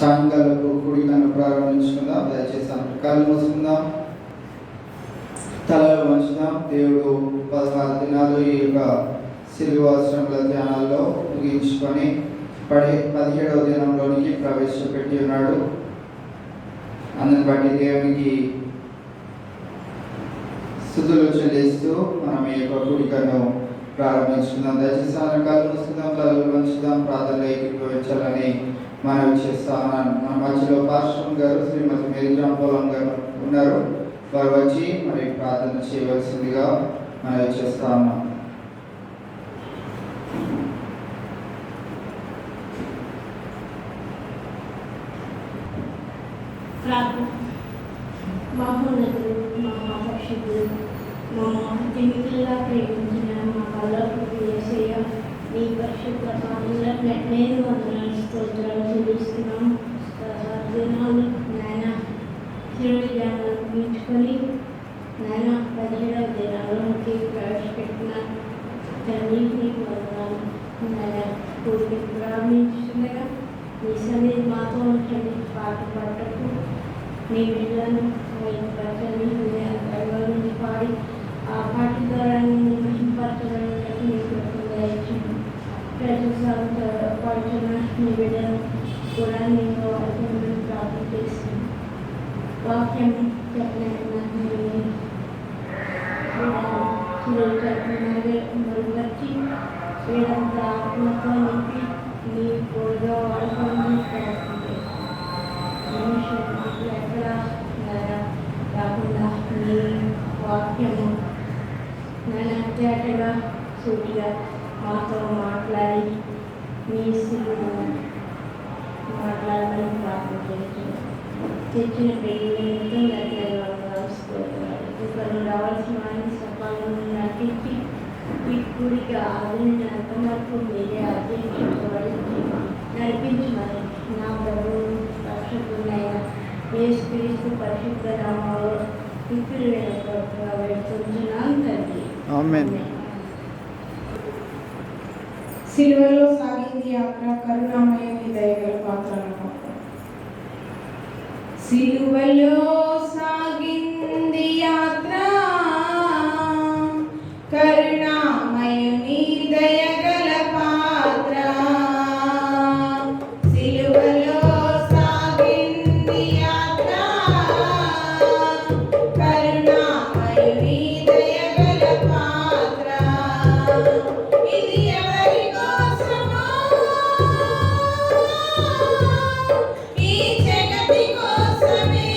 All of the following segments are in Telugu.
సాయంకాలపు కూడికను ప్రారంభించుకుందాం. దయచేసి కళ్ళు మూసుకుందాం, తలలు వంచుదాం. దేవుడు 16 దినాలు ఈ యొక్క సిలువ శ్రమల ధ్యానాల్లో ముగించుకొని 17వ దినంలోనికి ప్రవేశపెట్టి ఉన్నాడు. అందుని బట్టి దేవునికి స్తుతులు చెల్లిస్తూ మనం ఈ యొక్క కూడికను ప్రారంభించుకుందాం. దయచేసి కళ్ళు మూసుకుందాం, తలలు వంచుదాం. ప్రార్థనలో ఏకీభవించాలని మనవి చేస్తా ఉన్నాను. మన మధ్యలో పాస్టర్ గారు శ్రీమతి మేరీ జాంపోలం గారు ఉన్నారు. వారు వచ్చి మరి ప్రార్థన చేయవలసిందిగా మనవి చేస్తా ఉన్నాం. మహోన్నతుడు, మహాపరిశుద్ధుడు, అత్యమితులుగా ప్రేమించిన మా పల్లపు యేసయ్య, నీ పరిశుద్ధ పాదములన్నిటినీ వందనాలు స్తోత్రాలు చెల్లిస్తున్నాం. దినాలు నాయన శిరుడి ధ్యానాలు ముగించుకొని నాయన 17వ దినాల్లోకి ప్రవేశపెట్టిన తండ్రి నీకు వందనాలు. నాయన కూడికి ప్రారంభించుండగా నీ సన్నిధి మాతో ఉంచండి. పాట పాటకు నీ బిడ్డలను నుంచి పాడి ఆ పాట ద్వారా నిన్ను మహిమపరచడానికి నీకు దయచేయండి. పాడుతున్న నీ బిడ్డను కూడా నేను వాడుకోమని ప్రార్థన చేస్తాను. వాక్యం మరుగచ్చి వీడంత ఆత్మతో నింపి నీ కోరిగా వాడుకోమని ప్రార్థన చేస్తాను. ఎక్కడ కాకుండా నీ వాక్యము నన్ను తేటగా సూటిగా మాతో మాట్లాడి మీ స్థితిలో మాట్లాడమని ప్రార్థన చేస్తున్నాను. తెచ్చిన ప్రేమతో ఇక్కడ రావాల్సిన వారిని సఫలంగా నటించి ఈ గుడికి ఆదరించినంత వరకు మీరే అధ్యక్షించబడి నడిపించమని నా ప్రభువు రక్షకుడైన యేసుక్రీస్తు పరిశుద్ధ నామములో ఇప్పుడు వేడుకుంటున్నాను తండ్రి. ఆమేన్. సిలువలో సాగింది యాత్ర, కరుణామయుని దయగల పాత్రను. సిలువలో సాగింది యాత్ర, కరుణామయుని దయగల పాత్ర. సిలువలో సాగింది యాత్ర, కరుణామయుని దయగల పాత్ర. ఇది ఎవరి కోసమో, ఈ జగతి కోసమే.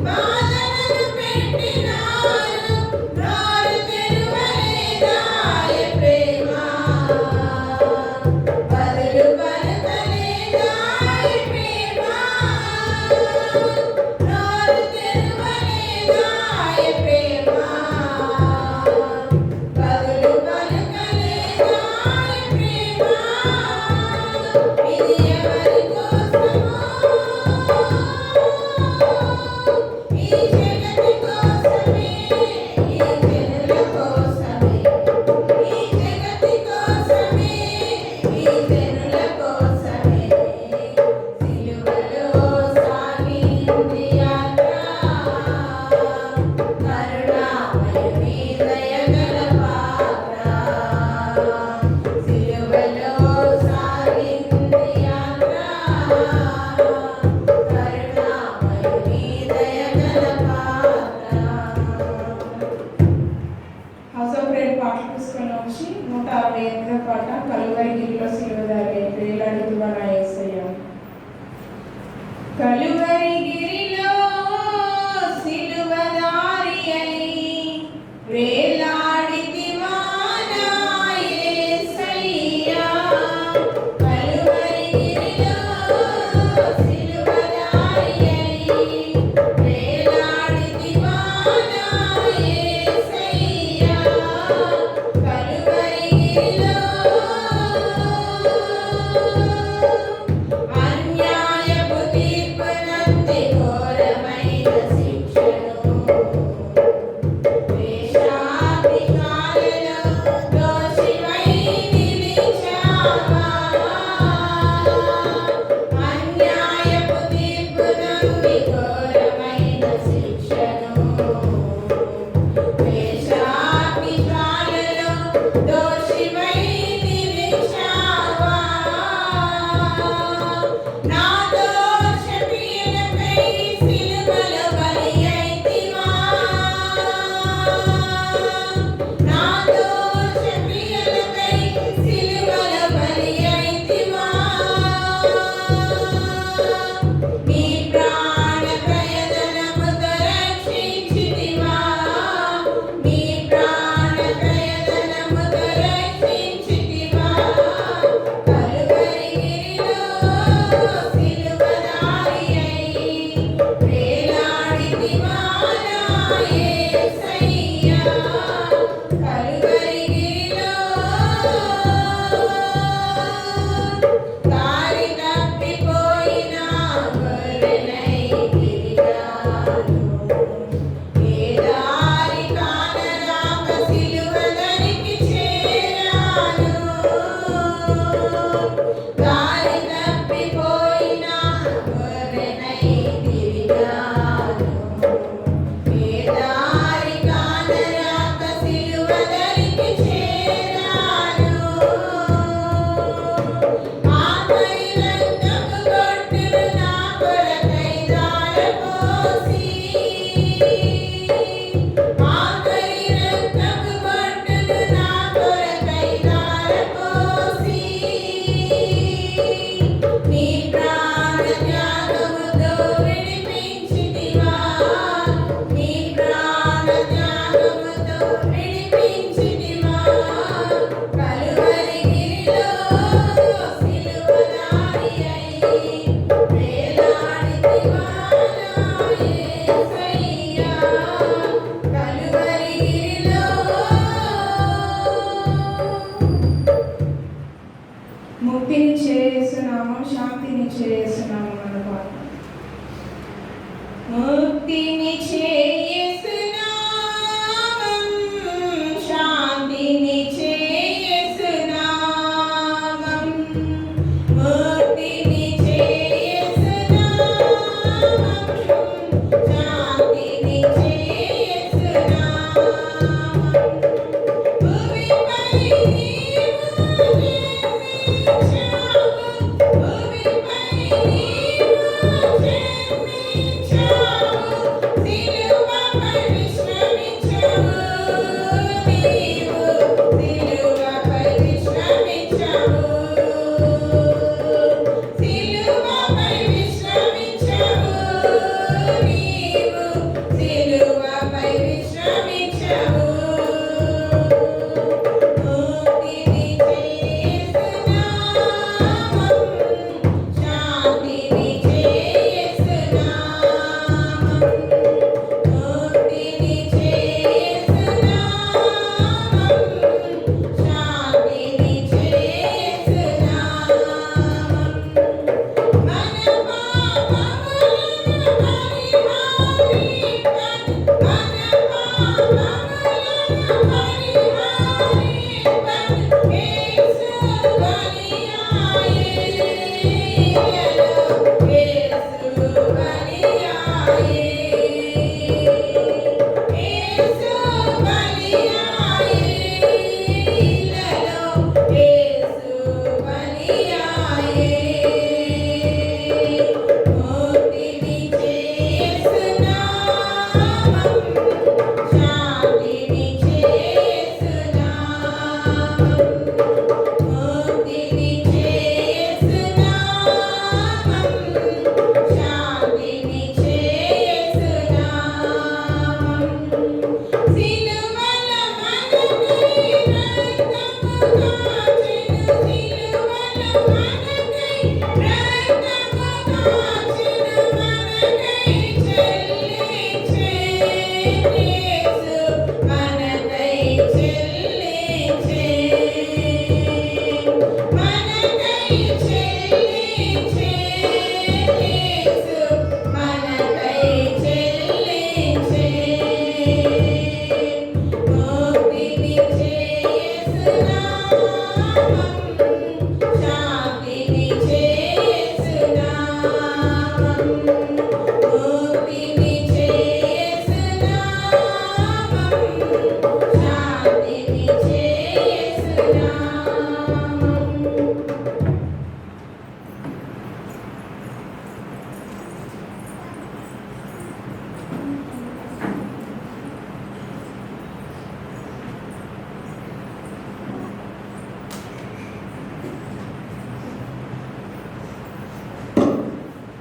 బాధలను పెట్టినారు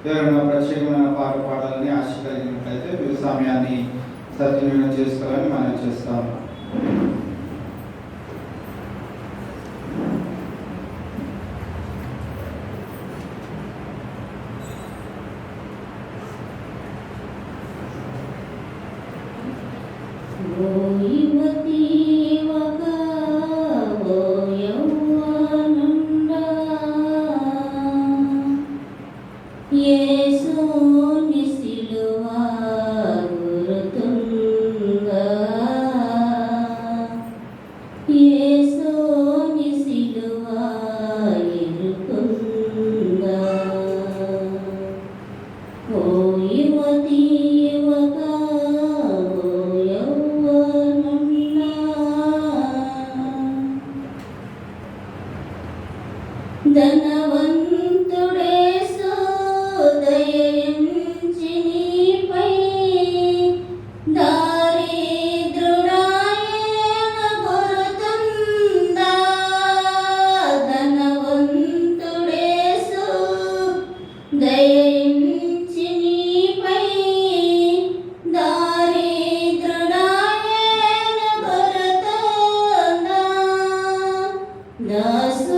దేవుని ప్రత్యేకమైన పాట పాడాలని ఆశ కలిగినట్లయితే మీరు సమయాన్ని సద్వినియోగం చేసుకోవాలని మనం చేస్తాము. ధనవంతుడేసు దయించి నీపై దారిద్రుడాయన గురుతుందా. ధనవంతుడేసు దయించి నీపై దారిద్రుడాయన గురుతుందా. దాసు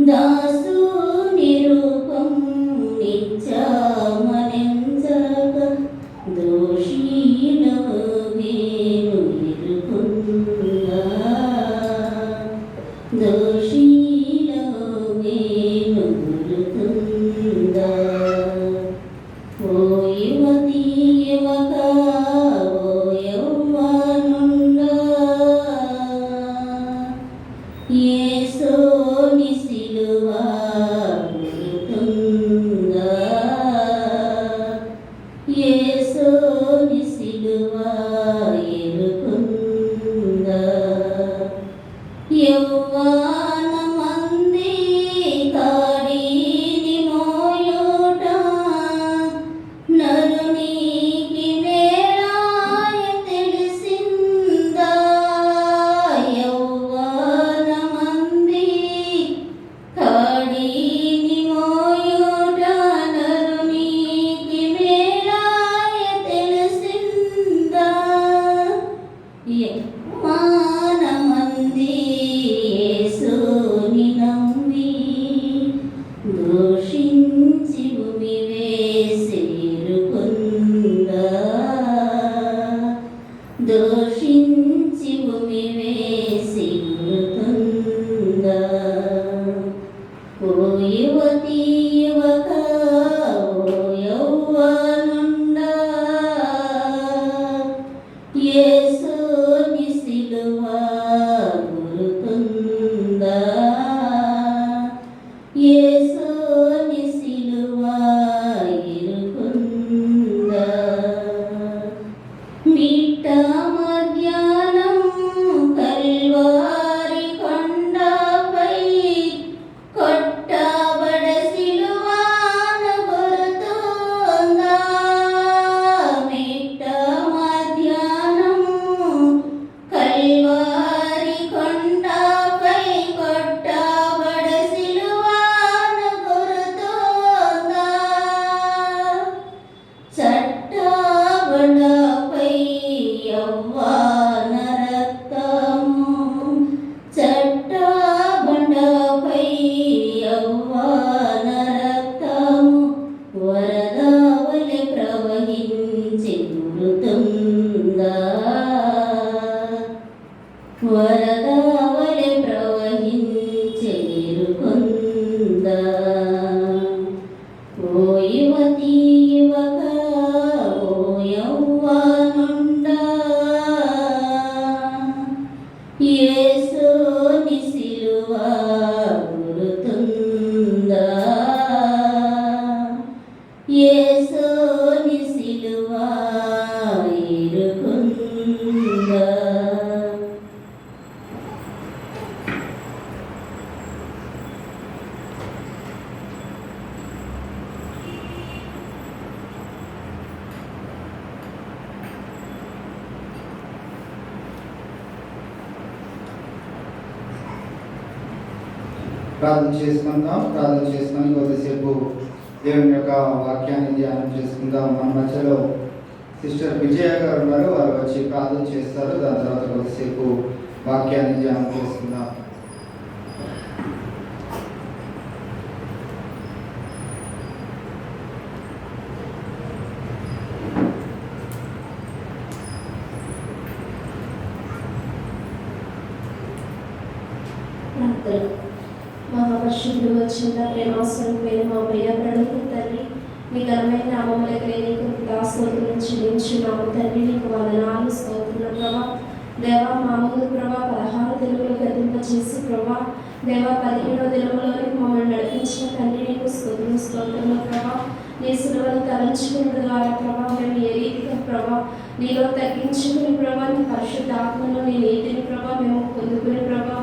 దాసుని రూపం నిత్యమనించక దోషినవు నేను ఎరుకున్నా. దోషినవు నేను గురుతుందా. ఓ యువతి యువక ఓ యవ్వనుండా యేసుని సిలువ గురుతుందా. యేసుని సిలువ ఎరుకుందా. యవ్వనమంది కాడిని మోయుట నరునికి మేలాయ తెలిసిందా. యవ్వనమంది కాడిని మోయుట నరునికి మేలాయ తెలిసిందా. యవ్వనమంది యేసుని నమ్మి దోషించి భూమి వేసేరుకుందా. దోషించి భూమి వేసి గురుతుందా. ఓ యువతి యువక ఓ యవ్వనుండా యేసుని సిలువ గురుతుందా. యేసుని సిలువ ఎరుకుందా. మిట్ట మధ్యాహ్నం కల్వారి కొండపై కొట్టబడ సిలువన గురుతుందా. మిట్ట మధ్యాహ్నం కల్వారి కొండపై కొట్టబడ సిలువన గురుతుందా. చట్టబండపై యవ్వన రక్తము చట్టబండపై యవ్వన రక్తము వరదవలె ప్రవహించి గురుతుందా. వరదవలె ప్రవహించి ఎరుకుందా. ఓ యువతి యువక ఓ యవ్వనుండా యేసుని సిలువ గురుతుందా. యేసుని సిలువ ఎరుకుందా. ప్రార్థన చేసుకొని కొద్దిసేపు దేవుని యొక్క వాక్యాన్ని ధ్యానం చేసుకుందాం. మన మధ్యలో సిస్టర్ విజయ గారు ఉన్నారు, వారు వచ్చి ప్రార్థన చేస్తారు. దాని తర్వాత కొద్దిసేపు వాక్యాన్ని ధ్యానం చేసుకుందాం. మహాపరిశుద్ధుడు వచ్చిన ప్రేమాస్వరూపమైన మా ప్రియ ప్రణుకు తండ్రి, మీ ఘనమైన నామములకు నీకు కృతజ్ఞతలు చెల్లించున్నాము తండ్రి. నీకు వందనాలు స్తోత్రులు ప్రభా. దేవా మా ముందు ప్రభా 16 దినములు గతింపచేసి ప్రభా దేవా 17వ దినములోనికి మమ్మల్ని నడిపించిన తండ్రి, నీకు స్తోత్రులు ప్రభా. నీ సిలువను తలంచుకున్న ద్వారా ప్రభా మేము ఏ రీతిగా ప్రభా నీలో తగ్గించుకుని ప్రభా నీ పరిశుద్ధ ఆత్మను నీ నీతిని ప్రభా మేము పొందుకుని ప్రభా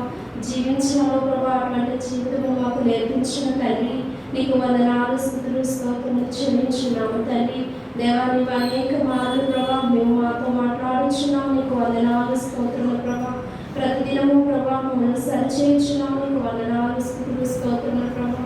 జీవించాలో ప్రభా అటువంటి జీవితం మాకు నేర్పించిన తండ్రి, నీకు వందనాలు స్తోత్రములు చెల్లించున్నాము తండ్రి. దేవా నీవు అనేక మార్లు ప్రభా మేము మాతో మాట్లాడుచున్నాము, నీకు వందనాలు స్తోత్రములు ప్రభా. ప్రతిదినము ప్రభా మమ్మల్ని సరిచేయించున్నాము, నీకు వందనాలు స్తోత్రములు ప్రభా.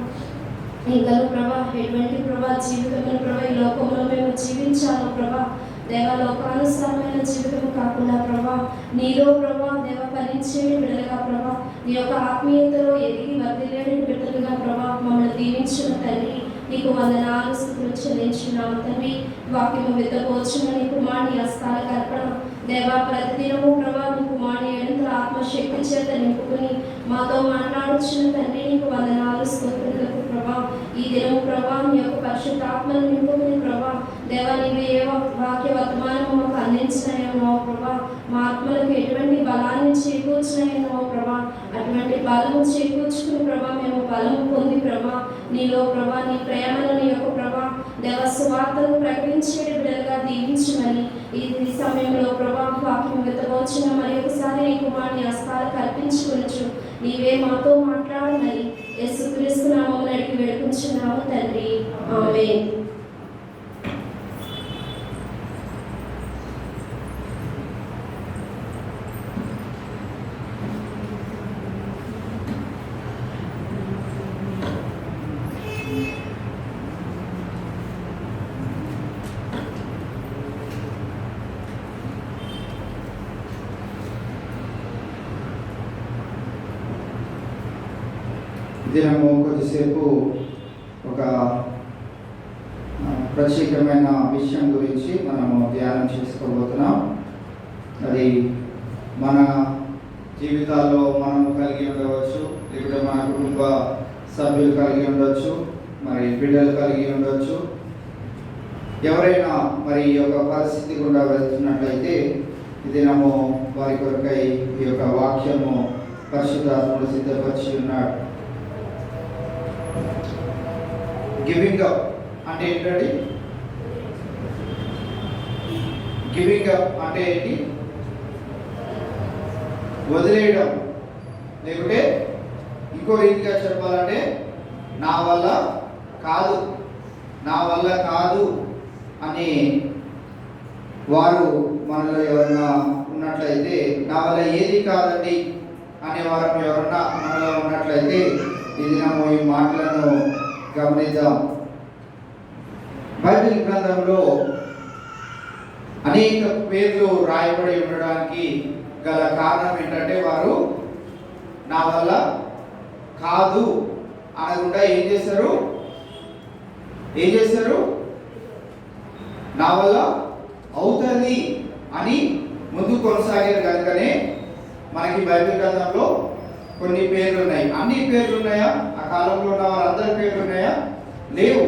ఇంకా ప్రభా ఎటువంటి ప్రభా జీవితమైన ప్రభా ఈ లోకంలో మేము జీవించాలో ప్రభా దేవ లోకానుసారమైన జీవితం కాకుండా ప్రభా నీలో ప్రభా దేవ ఫలించేని బిడ్డలుగా ప్రభా నీ యొక్క ఆత్మీయతలో ఎదిగి వర్ధిల్లేని బిడ్డలుగా ప్రభా మమ్మల్ని దీవించిన తండ్రి, నీకు వందనాలు స్తుతులు చెల్లించున్నాము తండ్రి. వాక్యము విత్తబోచున్న నీ కుమారుని హస్తాలకు అర్పణ దేవా. ప్రతిదినము ప్రభా నీ కుమారుని ఎంత ఆత్మశక్తి చేత నింపుకుని మాతో మాట్లాడుచున్న తండ్రి, నీకు వందనాలు స్తోత్రములకు ప్రభా. ఈ దినము ప్రభా నీ యొక్క పరిశుద్ధాత్మను నింపుకుని ప్రభా దేవా నీవే ఏ వాక్య వర్తమానము మాకు అందించినాయేమో ప్రభా, మా ఆత్మలకు ఎటువంటి బలాన్ని చేకూర్చినాయేమో ప్రభా, అటువంటి బలము చేకూర్చుకుని ప్రభా మేము బలము పొంది ప్రభా నీలో ప్రభా నీ ప్రేమను నీ యొక్క ప్రభా దేవ సువార్తను ప్రకటించే బిడ్డలుగా దీవించమని ఈ సమయంలో ప్రభా వాక్యం వెతవచ్చిన మరి ఒకసారి నీ కుమారుని హస్తాలకు అర్పించుకొనొచ్చు. నీవే మాతో మాట్లాడమని యేసుక్రీస్తు నామమున అడిగి వేడుకుంటున్నాము తండ్రి, ఆమేన్. దినము కొద్దిసేపు ఒక ప్రత్యేకమైన విషయం గురించి మనము ధ్యానం చేసుకోబోతున్నాం. అది మన జీవితాల్లో మనం కలిగి ఉండవచ్చు, లేకపోతే మన కుటుంబ సభ్యులు కలిగి ఉండవచ్చు, మరి బిడ్డలు కలిగి ఉండవచ్చు. ఎవరైనా మరి ఈ యొక్క పరిస్థితి గుండా వెళ్తున్నట్లయితే ఈ దినము వారి కొరకై ఈ యొక్క వాక్యము పరిశుద్ధాత్ముడు సిద్ధపరిచి ఉన్నాడు. గివింగ్ అప్ అంటే ఏంటండి? గివింగ్ అప్ అంటే ఏంటి? వదిలేయడం. లేకుంటే ఇంకో రీతిగా చెప్పాలంటే నా వల్ల కాదు అని వారు మనలో ఎవరన్నా ఉన్నట్లయితే, నా వల్ల ఏది కాదండి అనేవారు ఎవరన్నా మనలో ఉన్నట్లయితే ఈ దినము ఈ మాటలను గమనిద్దాం. బైబిల్ గ్రంథంలో అనేక పేర్లు రాయబడి ఉండడానికి గల కారణం ఏంటంటే వారు నా వల్ల కాదు అనకుండా ఏం చేశారు? నా వల్ల అవుతుంది అని ముందు కొనసాగారు. కనుకనే మనకి బైబిల్ గ్రంథంలో కొన్ని పేర్లు ఉన్నాయి. అన్ని పేర్లు ఉన్నాయా? ఆ కాలంలో ఉన్న వారందరి పేర్లు ఉన్నాయా? లేవు.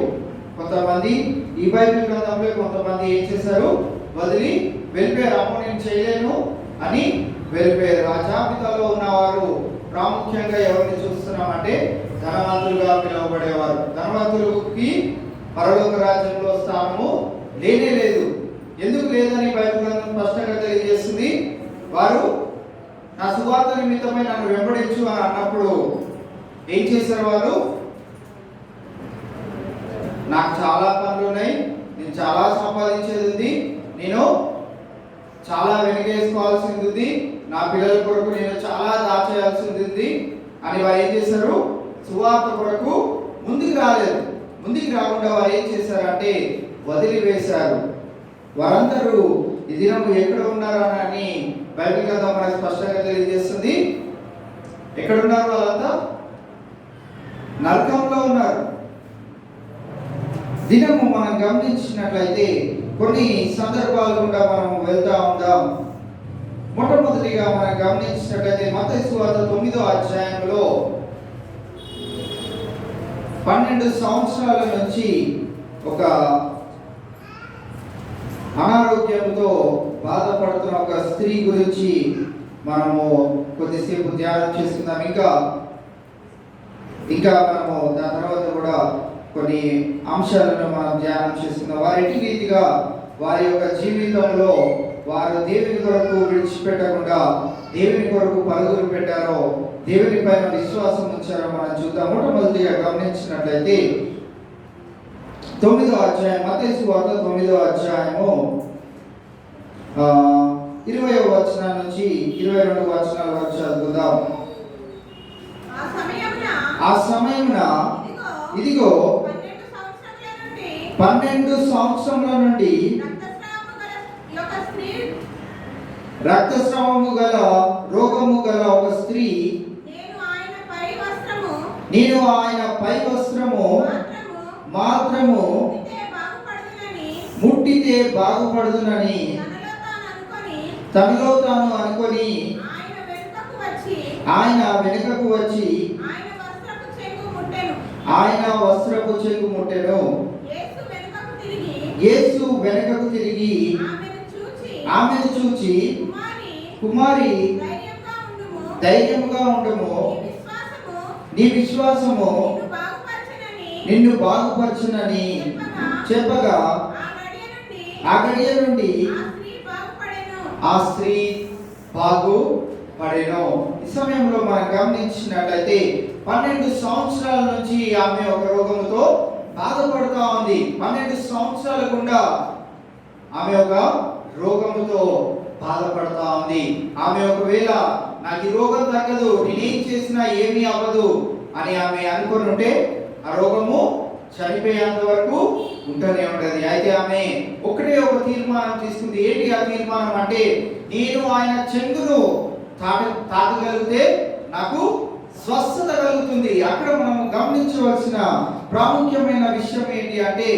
కొంతమంది ఈ బైబిల్ గ్రంథంలో కొంతమంది ఏం చేశారు? వదిలి వెళ్ళిపోయారు. అప్పుడు నేను చేయలేను అని వెళ్ళిపోయారు. ఆ జాబితాలో ఉన్నవారు ప్రాముఖ్యంగా ఎవరిని చూస్తున్నామంటే ధనవంతులుగా పిలువబడేవారు. ధనవంతులకి పరలోక రాజ్యంలో స్థానము లేనే లేదు. ఎందుకు లేదని బైబిల్ గ్రంథం స్పష్టంగా తెలియజేస్తుంది. వారు నా సువార్త నిమిత్తమై నన్ను వెంబడించు అని అన్నప్పుడు ఏం చేశారు? వారు నాకు చాలా పనులు ఉన్నాయి, నేను చాలా సంపాదించేది ఉంది, నేను చాలా వెనకేసుకోవాల్సింది ఉంది, నా పిల్లల కొరకు నేను చాలా దాచేయాల్సింది ఉంది అని వారు ఏం చేశారు? సువార్త కొరకు ముందుకు రాలేదు. ముందుకు రాకుండా వారు ఏం చేశారంటే వదిలివేశారు. వారందరూ ఈ దినము ఎక్కడ ఉన్నారని బైబిల్ గ్రంథం మనకు స్పష్టంగా తెలియజేస్తుంది. ఎక్కడున్నారు వాళ్ళంతా? నరకంలో ఉన్నారు. దినము మనం గమనించినట్లయితే కొన్ని సందర్భాలు కూడా మనం వెళ్తా ఉందాం. మొట్టమొదటిగా మనం గమనించినట్లయితే మత్తయి సువార్త 9వ అధ్యాయంలో 12 సంవత్సరాల నుంచి ఒక అనారోగ్యంతో బాధపడుతున్న ఒక స్త్రీ గురించి మనము కొద్దిసేపు ధ్యానం చేసుకుందాం. ఇంకా మనము దాని తర్వాత కూడా కొన్ని అంశాలను మనం ధ్యానం చేసుకుందాం. వారు ఎట్టి రీతిగా వారి యొక్క జీవితంలో వారు దేవుని కొరకు విడిచిపెట్టకుండా దేవుని కొరకు పరుగులు పెట్టారో, దేవుని పైన విశ్వాసం ఉంచారో మనం చూద్దాం. మొట్టమొదటిగా గమనించినట్లయితే 9వ అధ్యాయం, మత్తయి సువార్త 9వ అధ్యాయము 20వ వచనం నుంచి 22వ వచనాల వరకు చదువుదాం. ఆ సమయమున ఇదిగో 12 సంవత్సరముల నుండి రక్తస్రావము గల రోగము గల ఒక స్త్రీ, నేను ఆయన పై వస్త్రము మాత్రము ముట్టితే బాగుపడుదునని తనలో తాను అనుకొని ఆయన వెనుకకు వచ్చి ఆయన వస్త్రపు చెంగు ముట్టెను. యేసు వెనుకకు తిరిగి ఆమెను చూచి, కుమారి ధైర్యముగా ఉండుము, నీ విశ్వాసము నిన్ను బాగుపరచునని చెప్పగా ఆ గడియ నుండి ఆ స్త్రీ బాగుపడెను. ఈ సమయంలో మనం గమనించినట్లయితే 12 సంవత్సరాల నుంచి ఆమె ఒక రోగముతో బాధపడుతూ ఉంది. 12 సంవత్సరాల గుండా ఆమె ఒక రోగముతో బాధపడుతూ ఉంది. ఆమె ఒకవేళ నాకు ఈ రోగం తగ్గదు, నేనేం చేసినా ఏమీ అవ్వదు అని ఆమె అనుకుని ఉంటే ఆ రోగము చనిపోయేంత వరకు ఉంటూనే ఉంటది. అయితే ఆమె ఒకటే ఒక తీర్మానం తీసుకుంది. ఏంటి ఆ తీర్మానం అంటే, నేను ఆయన చెంగును తాకగలిగితే నాకు స్వస్థత కలుగుతుంది. అక్కడ మనం గమనించవలసిన ప్రాముఖ్యమైన విషయం ఏంటి అంటే,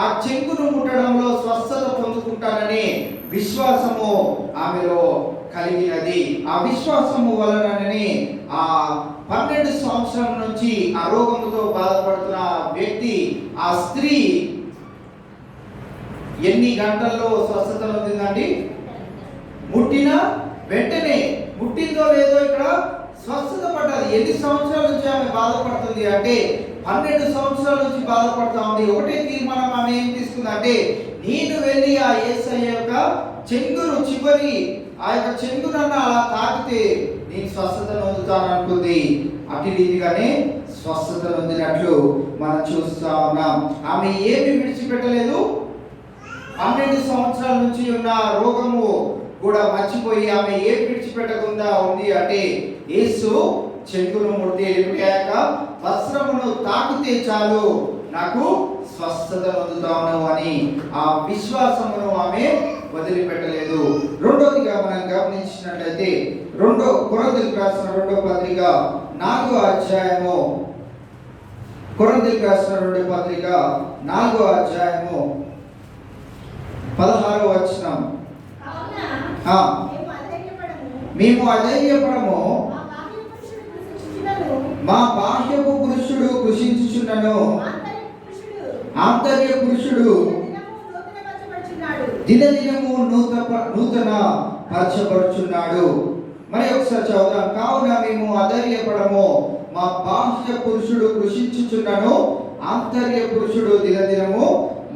ఆ చెంగును ముట్టడంలో స్వస్థత పొందుకుంటానని విశ్వాసము ఆమెలో కలిగినది. ఆ విశ్వాసము వలననే ఆ 12 సంవత్సరం నుంచి ఆ రోగముతో బాధపడుతున్న వ్యక్తి, ఆ స్త్రీ ఎన్ని గంటల్లో స్వస్థత పొందిందండి? ముట్టిన వెంటనే, ముట్టిందో లేదో ఇక్కడ స్వస్థత పడ్డది. ఎన్ని సంవత్సరాల నుంచి ఆమె బాధపడుతుంది అంటే 12 సంవత్సరాల నుంచి బాధపడుతూ ఉంది. ఒకటే తీర్మానం ఆమె ఏం తీసుకుందంటే, నేను వెళ్ళి ఆ యేసయ్య యొక్క చెంగును, చివరి ఆ యొక్క చెంగునన్న అలా తాకితే నేను స్వస్థత పొందుతాను అనుకుంది. అటు రీతిగానే స్వస్థత పొందినట్లు మనం చూస్తా ఉన్నాం. ఆమె ఏమి విడిచిపెట్టలేదు. 12 సంవత్సరాల నుంచి ఉన్న రోగము కూడా మర్చిపోయి ఆమె ఏం విడిచిపెట్టకుండా ఉంది అంటే, యేసు చెంగును ముడితే వెళ్ళిపోయాక వస్త్రమును తాకితే చాలు నాకు స్వస్థత పొందుతాను అని ఆ విశ్వాసమును ఆమె వదిలిపెట్టలేదు. రెండోదిగా మనం గమనించినట్లయితే కొరింథీయులకు రాసిన 2వ పత్రిక 4వ అధ్యాయము, కొరింథీయులకు రాసిన 2వ పత్రిక 4వ అధ్యాయము 16వ వచనం. మేము అధైర్యపడము, మా బాహ్యపు పురుషుడు కృషించుచున్నను, ఆంతర్య పురుషుడు దినదినము నూతన పరచబడుచున్నాడు. మరి ఒకసారి చదువుదాం. కావున మేము అధైర్యపడము, మా బాహ్య పురుషుడు కృషించుచున్నను, ఆంతర్య పురుషుడు దినదినము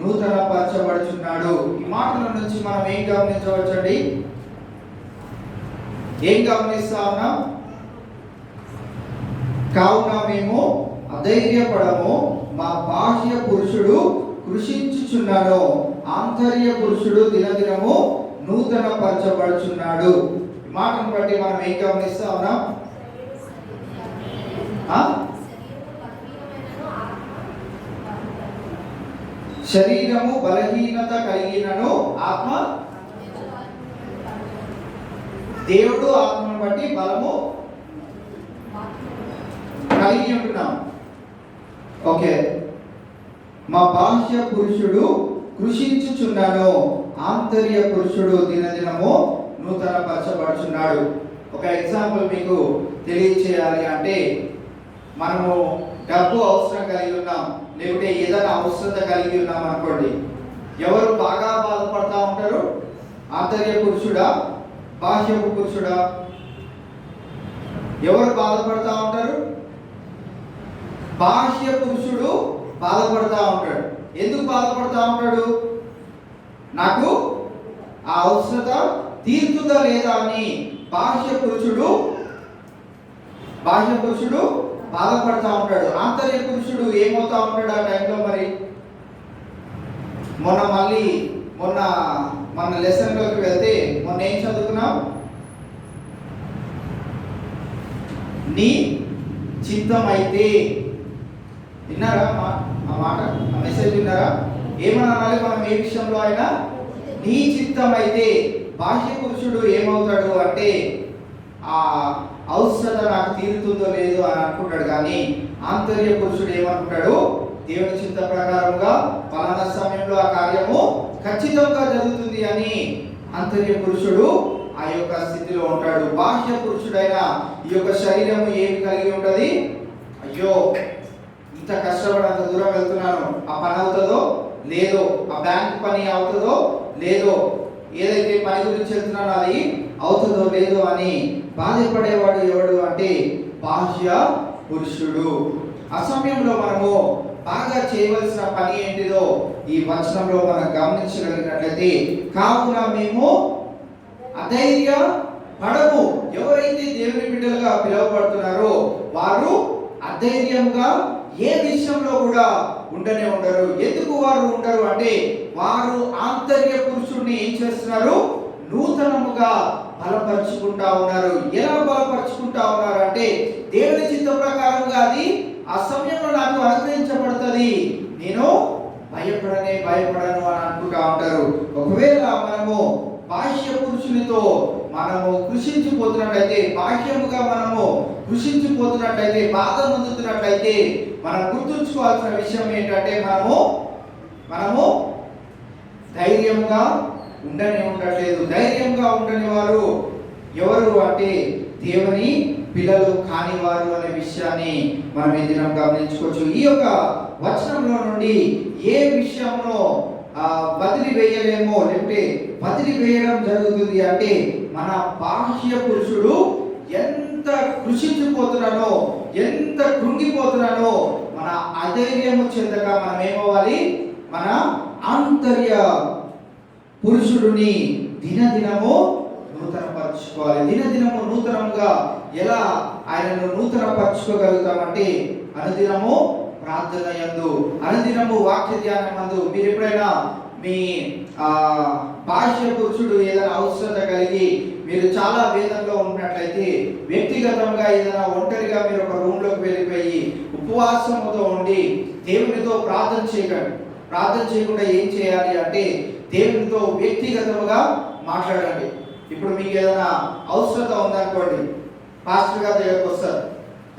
నూతన పరచబడుచున్నాడు. ఈ మాటల నుంచి మనం ఏం గమనించవచ్చండి? ఏం గమనిస్తా ఉన్నాం? కావున మేము అధైర్యపడము, మా బాహ్య పురుషుడు కృషించుచున్నాడు, ఆంతర్య పురుషుడు దినదినము నూతన పరచబడుచున్నాడు. ఈ మాటను బట్టి మనం ఏం గమనిస్తా ఉన్నాం? శరీరము బలహీనత కలిగినను ఆత్మ, దేవుడు ఆత్మను బట్టి బలము కలిగి ఉంటున్నాం. ఓకే, మా బాహ్య పురుషుడు కృషించుచున్నాను, ఆంతర్య పురుషుడు దినదినము నూతన పరచబడుచున్నాడు. ఒక ఎగ్జాంపుల్ మీకు తెలియచేయాలి అంటే, మనము డబ్బు అవసరం కలిగి ఉన్నాం, లేకుంటే ఏదైనా అవసరత కలిగి ఉన్నాం అనుకోండి, ఎవరు బాగా బాధపడతా ఉంటారు? ఆంతర్య పురుషుడా, బాహ్యపు పురుషుడా? ఎవరు బాధపడతా ఉంటారు? బాహ్య పురుషుడు బాధపడతా ఉంటాడు. ఎందుకు బాధపడతా ఉంటాడు? నాకు ఆ అవసరత తీరుతుందా లేదా అని బాహ్య పురుషుడు బాధపడతా ఉంటాడు. ఆంతర్య పురుషుడు ఏమవుతా ఉంటాడు ఆ టైంలో? మరి మొన్న లెసన్లోకి వెళ్తే మొన్న ఏం చదువుకున్నాం? నీ చిత్తం అయితే, విన్నారా ఆ మాట, ఆ మెసేజ్ విన్నారా? ఏమనాలి మనం ఏ విషయంలో అయినా? నీ చిత్తం అయితే. బాహ్య పురుషుడు ఏమవుతాడు అంటే, ఆ అవసరత నాకు తీరుతుందో లేదో అని అనుకుంటాడు. కానీ ఆంతర్య పురుషుడు ఏమనుకుంటాడు? దేవుని చిత్త ప్రకారంగా పలానా సమయంలో ఆ కార్యము ఖచ్చితంగా జరుగుతుంది అని ఆంతర్య పురుషుడు ఆ యొక్క స్థితిలో ఉంటాడు. బాహ్య పురుషుడైన ఈ యొక్క శరీరము ఏమి కలిగి ఉంటుంది? అయ్యో, ఇంత కష్టపడి అంత దూరం వెళ్తున్నాను, ఆ పని అవుతుందో లేదో, ఆ బ్యాంక్ పని అవుతుందో లేదో, ఏదైతే పని గురించి వెళ్తున్నానో అది అవుతుందో లేదో అని బాధపడేవాడు ఎవడు అంటే బాహ్య పురుషుడు. ఆ సమయంలో మనము బాగా చేయవలసిన పని ఏంటిదో ఈ వచనంలో మనం గమనించగలిగినట్లయితే, కావున మేము అధైర్య పడము. ఎవరైతే దేవుని బిడ్డలుగా పిలువబడుతున్నారో వారు అధైర్యంగా ఏ విషయంలో కూడా ఉండనే ఉండరు. ఎందుకు వారు ఉండరు అంటే, వారు ఆంతర్య పురుషుడిని ఏం చేస్తున్నారు? నూతనముగా బలపరుచుకుంటా ఉన్నారు. ఎలా బలపరుచుకుంటా ఉన్నారు అంటే, దేవుని చిత్త ప్రకారంగా అది ఆ సమయంలో నాకు అనుగ్రహించబడుతుంది, నేను భయపడను అని అనుకుంటా ఉంటారు. ఒకవేళ మనము బాహ్య పురుషునితో మనము కృషించిపోతున్నట్లయితే, బాహ్యముగా మనము కృషించిపోతున్నట్లయితే, బాధ పొందుతున్నట్లయితే, మనం గుర్తుంచుకోవాల్సిన విషయం ఏంటంటే, మనము ధైర్యంగా ఉండట్లేదు. ధైర్యంగా ఉండని వారు ఎవరు అంటే దేవుని పిల్లలు కాని వారు అనే విషయాన్ని మనం ఈ దినం గమనించుకోవచ్చు. ఈ యొక్క వచనంలో నుండి ఏ విషయంలో వదిలివేయలేమో, లేకపోతే వదిలివేయడం జరుగుతుంది అంటే, మన బాహ్య పురుషుడు ఎంత కృషించిపోతున్నానో, ఎంత కృంగిపోతున్నానో, మన అధైర్యము చెందక మనం ఏమవ్వాలి? మన ఆంతర్య పురుషుడిని దినదినము నూతనపరచుకోవాలి. దినదినము నూతనముగా ఎలా ఆయనను నూతనపరచుకోగలుగుతామంటే, అనుదినము ప్రార్థన యందు, అనుదినము వాక్య ధ్యానం యందు. మీరు ఎప్పుడైనా మీ బాహ్య పురుషుడు ఏదైనా అవసరత కలిగి మీరు చాలా వేదనలో ఉన్నట్లయితే, వ్యక్తిగతంగా ఏదైనా ఒంటరిగా మీరు ఒక రూమ్లోకి వెళ్ళిపోయి ఉపవాసముతో ఉండి దేవునితో ప్రార్థన చేయకండి. ప్రార్థన చేయకుండా ఏం చేయాలి అంటే, దేవునితో వ్యక్తిగతంగా మాట్లాడండి. ఇప్పుడు మీకు ఏదైనా అవసరత ఉందనుకోండి, పాస్టర్ గారి దగ్గరకు వస్తారు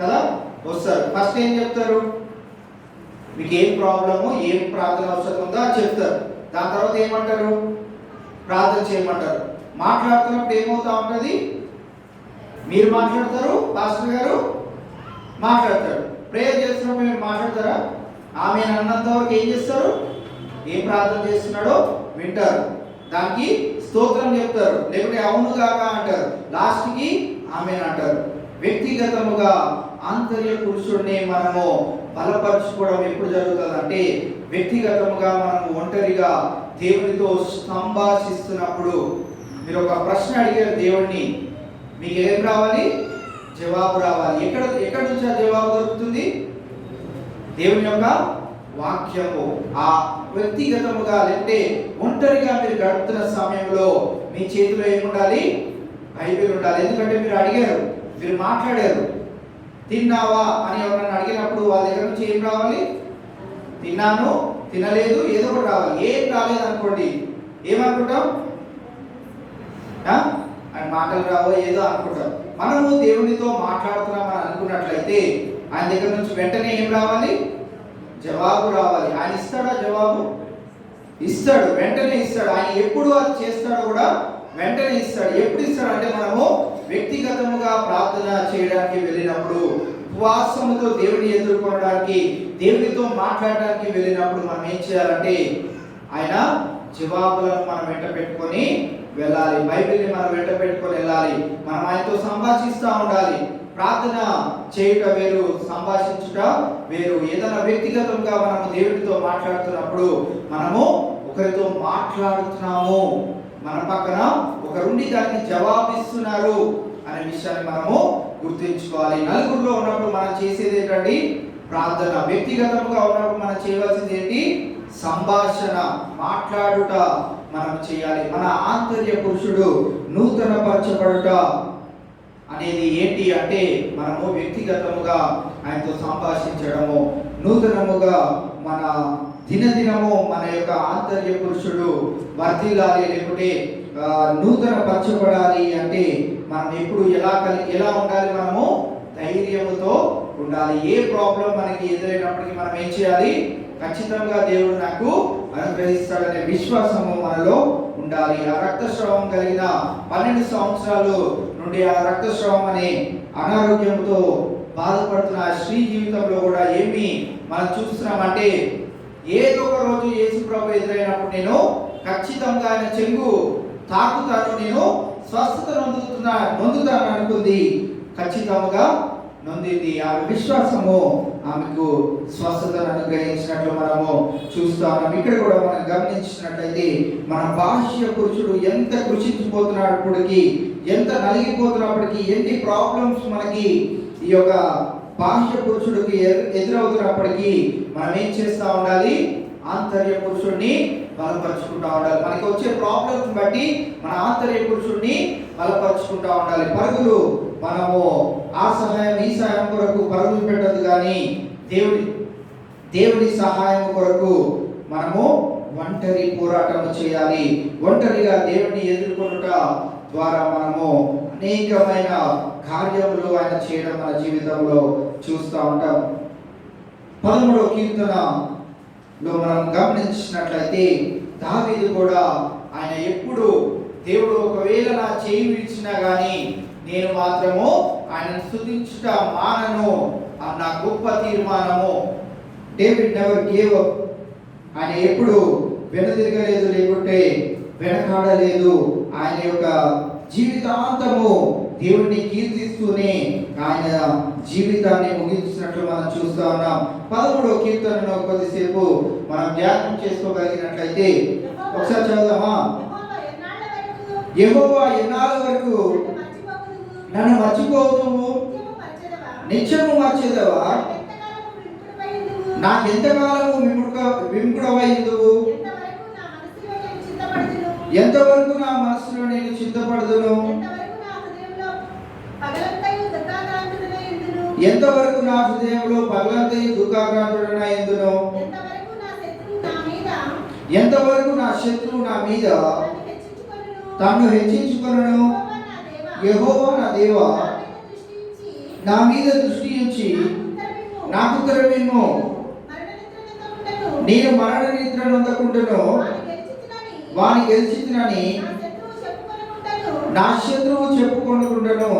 కదా, వస్తారు. ఫస్ట్ ఏం చెప్తారు? మీకు ఏం ప్రాబ్లము, ఏం ప్రార్థన అవసరం ఉందో అది చెప్తారు. దాని తర్వాత ఏమంటారు? ప్రార్థన చేయమంటారు. మాట్లాడుతున్నప్పుడు ఏమవుతా ఉంటుంది? మీరు మాట్లాడతారు, పాస్టర్ గారు మాట్లాడతారు. ప్రేయర్ చేస్తున్నప్పుడు మీరు మాట్లాడతారా? ఆమె అన్నంత వరకు ఏం చేస్తారు? ఏం ప్రార్థన చేస్తున్నాడో వింటారు, దానికి స్తోత్రం చెప్తారు, లేకుంటే అవును కాక అంటారు, లాస్ట్కి ఆమె అంటారు. వ్యక్తిగతముగా ఆంతర్య పురుషుడిని మనము బలపరచుకోవడం ఎప్పుడు జరుగుతుంది అంటే, వ్యక్తిగతముగా మనము ఒంటరిగా దేవునితో సంభాషిస్తున్నప్పుడు. మీరు ఒక ప్రశ్న అడిగారు దేవుడిని, మీకు ఏం రావాలి? జవాబు రావాలి. ఎక్కడ నుంచి ఆ జవాబు దొరుకుతుంది? దేవుని యొక్క వాక్యము. ఆ వ్యక్తిగతముగా లేకపోతే ఒంటరిగా మీరు గడుపుతున్న సమయంలో మీ చేతిలో ఏముండాలి? బైబిల్ ఉండాలి. ఎందుకంటే మీరు అడిగారు, మీరు మాట్లాడారు. తిన్నావా అని ఎవరన్నా అడిగినప్పుడు వాళ్ళ దగ్గర నుంచి ఏం రావాలి? తిన్నాను, తినలేదు, ఏదో ఒకటి రావాలి. ఏం రాలేదు అనుకోండి, ఏమనుకుంటాం? ఆయన మాటలు రావో ఏదో అనుకుంటాం. మనము దేవునితో మాట్లాడుతున్నామని అనుకున్నట్లయితే ఆయన దగ్గర నుంచి వెంటనే ఏం రావాలి? జవాబు రావాలి. ఆయన ఇస్తాడా జవాబు? ఇస్తాడు, వెంటనే ఇస్తాడు. ఆయన ఎప్పుడు అది చేస్తాడో కూడా వెంటనే ఇస్తాడు. ఎప్పుడు ఇస్తాడు అంటే మనము వ్యక్తిగతముగా ప్రార్థన చేయడానికి వెళ్ళినప్పుడు, ఉపవాసముతో దేవుని ఎదుర్కొనడానికి, దేవునితో మాట్లాడడానికి వెళ్ళినప్పుడు మనం ఏం చేయాలంటే ఆయన జవాబులను మనం వెంట పెట్టుకొని వెళ్ళాలి. బైబిల్ని మనం వెంట పెట్టుకొని వెళ్ళాలి. మనం ఆయనతో సంభాషిస్తూ ఉండాలి. ప్రార్థన చేయుట వేరు, సంభాషించుట వేరు. ఏదైనా వ్యక్తిగతంగా మనము దేవుడితో మాట్లాడుతున్నప్పుడు మనము ఒకరితో మాట్లాడుతున్నాము, మన పక్కన ఒకరుండి దానికి జవాబిస్తున్నారు అనే విషయాన్ని మనము గుర్తుంచుకోవాలి. నలుగురిలో ఉన్నప్పుడు మనం చేసేది ఏంటండి? ప్రార్థన. వ్యక్తిగతంగా ఉన్నప్పుడు మనం చేయవలసింది ఏంటి? సంభాషణ, మాట్లాడుట మనం చేయాలి. మన ఆంతర్య పురుషుడు నూతన పరచబడుట అనేది ఏంటి అంటే మనము వ్యక్తిగతముగా ఆయనతో సంభాషించడము, నూతనముగా మన దినదినము మన యొక్క ఆంతర్య పురుషుడు వర్ధిల్లాలి, లేకుంటే నూతన పరచబడాలి అంటే మనం ఎప్పుడు ఎలా ఉండాలి? మనము ధైర్యముతో ఉండాలి. ఏ ప్రాబ్లం మనకి ఎదురైనప్పటికీ మనం ఏం చేయాలి? ఖచ్చితంగా దేవుడు నాకు అనుగ్రహిస్తాడనే విశ్వాసము మనలో ఉండాలి. ఆ రక్తస్రావం కలిగిన 12 సంవత్సరాలు నుండి ఆ రక్తస్రావం అనే అనారోగ్యంతో బాధపడుతున్న ఆ స్త్రీ జీవితంలో కూడా ఏమి మనం చూస్తున్నామంటే, ఏదో ఒక రోజు యేసు ప్రభు ఎదురైనప్పుడు నేను ఖచ్చితంగా ఆయన చెంగు తాకుతాను, నేను స్వస్థత నొందుతాను అనుకుంది. ఖచ్చితంగా నొందింది. ఆమె విశ్వాసము ఆమెకు స్వస్థతను అనుగ్రహించినట్లు మనము చూస్తాము. ఇక్కడ కూడా మనం గమనించినట్లయితే మన బాహ్య పురుషుడు ఎంత కృషించిపోతున్నప్పటికీ, ఎంత నలిగిపోతున్నప్పటికీ, ఎన్ని ప్రాబ్లమ్స్ మనకి ఈ యొక్క బాహ్య పురుషుడికి ఎదురవుతున్నప్పటికీ మనం ఏం చేస్తూ ఉండాలి? ఆంతర్య పురుషుడిని బలపరుచుకుంటా ఉండాలి. మనకి వచ్చే ప్రాబ్లమ్స్ బట్టి మన ఆంతర్య పురుషుడిని బలపరుచుకుంటా ఉండాలి. పరుగులు మనము ఆ సహాయం ఈ సహాయం కొరకు పరుగులు పెట్టదు, కానీ దేవుడి సహాయం కొరకు మనము ఒంటరి పోరాటం చేయాలి. ఒంటరిగా దేవుడిని ఎదుర్కొనుట ద్వారా మనము అనేకమైన కార్యములు ఆయన చేయడం మన జీవితంలో చూస్తూ ఉంటాం. 13వ కీర్తనలో మనం గమనించినట్లయితే దావీదు కూడా ఆయన ఎప్పుడు దేవుడు ఒకవేళ నా చేయి విడిచినా కానీ నేను మాత్రము ఆయనను స్తుతించుట మానను అన్న గొప్ప తీర్మానము. David never gave up. ఆయన ఎప్పుడు వెనుదిరగలేదు, లేకుంటే వెనకాడలేదు. ఆయన యొక్క జీవితాంతము దేవుడిని కీర్తిస్తూనే ఆయన జీవితాన్ని ముగించినట్లు మనం చూస్తూ ఉన్నాం. 13వ కీర్తనను కొద్దిసేపు మనం ధ్యానం చేసుకోగలిగినట్లయితే ఒకసారి చదువుదామా? యెహోవా ఎన్నాళ్ళ వరకు నన్ను మర్చిపోదువు, నిత్యము మర్చెదవా? నాకెంతకాలము విముఖుడవైందువు? ఎంతవరకు నా మనసులో నేను చింతపడదును? ఎంతవరకు నా హృదయంలో పగలంతయు దుఃఖాక్రాంతుడనైందును? ఎంతవరకు నా శత్రువు నా మీద తన్ను హెచ్చించుకొనును? యెహోవా నా దేవా, నా మీద దృష్టి ఉంచి నాకు ఉత్తరమిమ్ము. నేను మరణ నిద్ర నొందకుండును, వాని గెలిచితినని నా శత్రువు చెప్పుకొనుకుండును.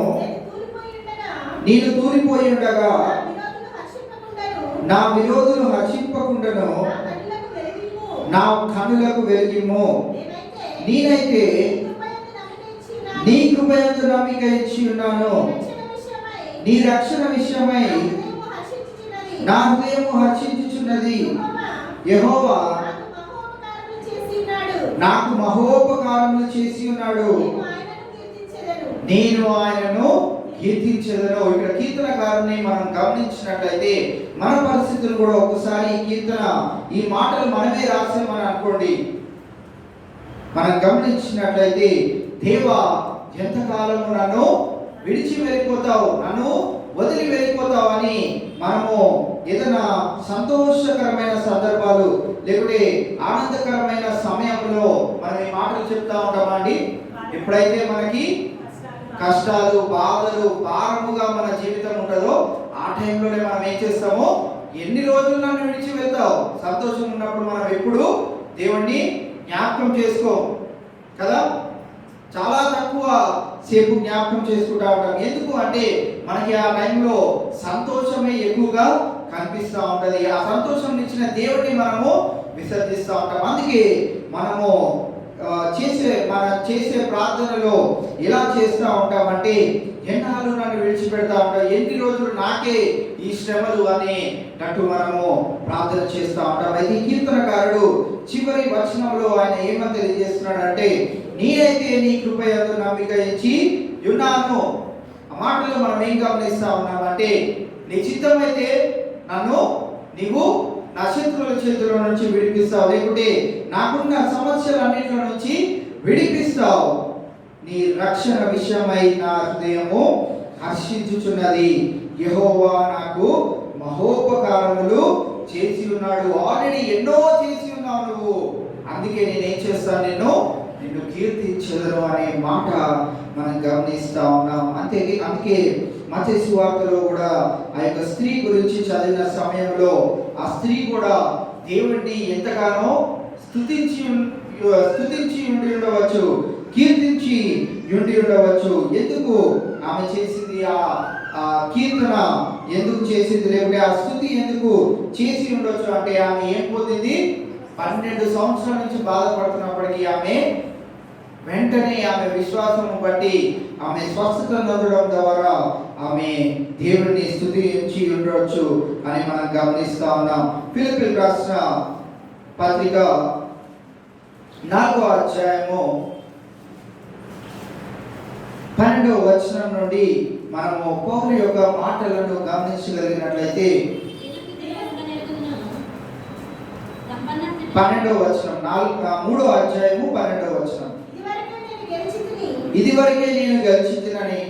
నేను తూలిపోయి ఉండగా నా విరోధులు హర్షింపకుండును. నా కన్నులకు వెలిగిమ్ము. నేనైతే నీ కృపయందు నమ్మిక ఇచ్చి ఉన్నాను. నీ రక్షణ విషయమై నా హృదయము హర్షించుచున్నది. యెహోవా నాకు మహోపకారములు చేసి ఉన్నాడు, నేను ఆయనను కీర్తించెదను. ఇక్కడ కీర్తనకారుని మనం గమనించినట్లయితే మన పరిస్థితులు కూడా ఒకసారి ఈ మాటలు మనమే రాసామని అనుకోండి. మనం గమనించినట్లయితే దేవా, ఎంతకాలము నన్ను విడిచి వెళ్ళిపోతావు, నన్ను వదిలి వెళ్ళిపోతావు అని మనము ఏదైనా సంతోషకరమైన సందర్భాలు లేకుంటే ఆనందకరమైన సమయంలో మనం ఈ మాటలు చెప్తా ఉంటామా అండి? ఎప్పుడైతే మనకి కష్టాలు, బాధలు, భారముగా మన జీవితం ఉంటుందో ఆ టైంలోనే మనం ఏం చేస్తామో, ఎన్ని రోజులు నన్ను విడిచి వెళ్తావు, సంతోషం ఉన్నప్పుడు మనం ఎప్పుడు దేవుణ్ణి జ్ఞాపకం చేసుకో కదా, చాలా తక్కువ సేపు జ్ఞాపకం చేసుకుంటా ఉంటాం. ఎందుకు అంటే మనకి ఆ టైంలో సంతోషమే ఎక్కువగా కనిపిస్తూ ఉంటుంది. ఆ సంతోషం ఇచ్చిన దేవుడిని మనము విసర్జిస్తూ ఉంటాం. అందుకే మనము చేసే ప్రార్థనలో ఎలా చేస్తూ ఉంటామంటే, ఎన్నాళ్ళు నన్ను విడిచిపెడతా ఉంటాం, ఎన్ని రోజులు నాకే ఈ శ్రమలు అనేటట్టు మనము ప్రార్థన చేస్తూ ఉంటాం. అయితే కీర్తనకారుడు చివరి వచనంలో ఆయన ఏమని తెలియజేస్తున్నాడంటే, నేనైతే నీ కృపయందు నమ్మిక ఇచ్చి ఉన్నాను. ఆ మాటలో మనం ఏం గమనిస్తా ఉన్నామంటే, నీ చిత్తమైతే నన్ను నీవు నా శత్రువుల చేతుల నుంచి విడిపిస్తావు, లేకుంటే నాకున్న సమస్యలన్నింటిలో నుంచి విడిపిస్తావు. నీ రక్షణ విషయమై నా హృదయము హర్షించుచున్నది. యెహోవా నాకు మహోపకారములు చేసి ఉన్నాడు. ఆల్రెడీ ఎన్నో చేసి ఉన్నావు నువ్వు, అందుకే నేనేం చేస్తాను, నిన్ను కీర్తించెదను అనే మాట మనం గమనిస్తా ఉన్నాం. అందుకే మత్తయి సువార్తలో కూడా ఆ యొక్క స్త్రీ గురించి చదివిన సమయంలో ఆ స్త్రీ కూడా దేవుడిని ఎంతగానో స్తుతించి ఉండి ఉండవచ్చు, కీర్తించి ఉండి ఉండవచ్చు. ఎందుకు ఆమె చేసింది ఆ కీర్తన ఎందుకు చేసింది, లేకుంటే ఆ స్తుతి ఎందుకు చేసి ఉండొచ్చు అంటే, ఆమె ఏం పొందింది? 12 సంవత్సరాల నుంచి బాధపడుతున్నప్పటికీ ఆమె వెంటనే ఆమె విశ్వాసము బట్టి ఆమె స్వస్థత పొందడం ద్వారా ఆమె దేవుడిని స్తుతించి ఉండవచ్చు అని మనం గమనిస్తా ఉన్నాం. ఫిలిప్పీయులకు రాసిన పత్రిక 4వ అధ్యాయము 12వ వచనం నుండి మనము పౌలు యొక్క మాటలను గమనించగలిగినట్లయితే, 12వ వచనం 3వ అధ్యాయము 12వ వచనం, ఇదివరకే నేను గెలిచితినని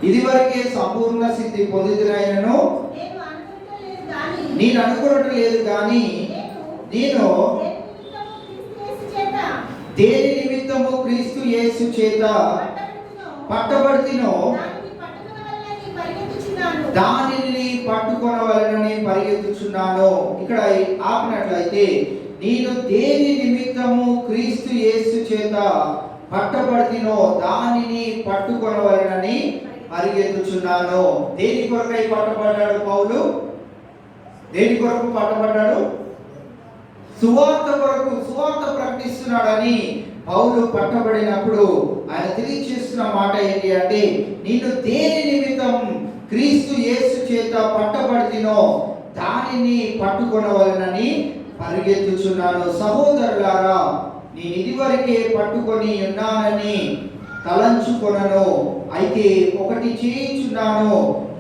ఇదివరకే సంపూర్ణ సిద్ధి పొందితినైనను నేను అనుకోవటం లేదు, కానీ నేను దేని నిమిత్తము క్రీస్తు యేసు చేత పట్టబడితినో దానిని పట్టుకొనవలెనని పరిగెత్తుచున్నాను. ఇక్కడ ఆపినట్లయితే, నేను దేని నిమిత్తము క్రీస్తు యేసు చేత పట్టబడితినో దానిని పట్టుకొనవలెనని పరిగెత్తుచున్నాను. దేని కొరకై పట్టబడ్డాడు పౌలు? దేని కొరకు పట్టబడ్డాడు? సువార్త కొరకు. సువార్త ప్రకటిస్తున్నాడని పౌలు పట్టబడినప్పుడు ఆయన తెలియజేస్తున్న మాట ఏంటి అంటే, నేను దేని నిమిత్తం క్రీస్తు యేసు చేత పట్టబడితినో దానిని పట్టుకొనవలెనని పరిగెత్తుచున్నాను. సహోదరులారా, నేను ఇదివరకే పట్టుకొని ఉన్నానని తలంచుకొనను, అయితే ఒకటి చేయుచున్నాను,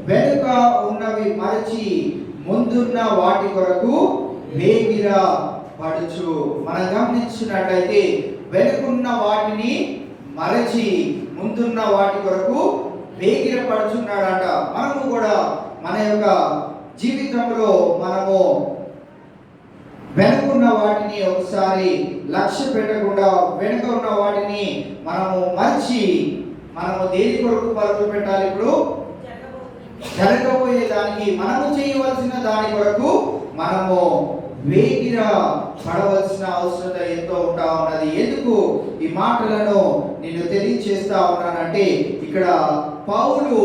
వెనుక ఉన్నవి మరచి ముందున్న వాటి కొరకు వేగిరా పడుచు. మనం గమనించినట్లయితే, వెనుకున్న వాటిని మరచి ముందున్న వాటి కొరకు వేగిర పడుచున్నాడట. మనము కూడా మన యొక్క జీవితంలో మనము వెనుకున్న వాటిని ఒకసారి లక్ష్య పెట్టకుండా, వెనుక ఉన్న వాటిని మనము మర్చి మనము దేని కొరకు పరుగులు పెట్టాలి? ఇప్పుడు జరగబోయే దానికి, మనము చేయవలసిన దాని కొరకు మనము వేగిర పడవలసిన అవసరం ఎంతో ఉంటా ఉన్నది. ఎందుకు ఈ మాటలను నేను తెలియజేస్తా ఉన్నానంటే, ఇక్కడ పౌలు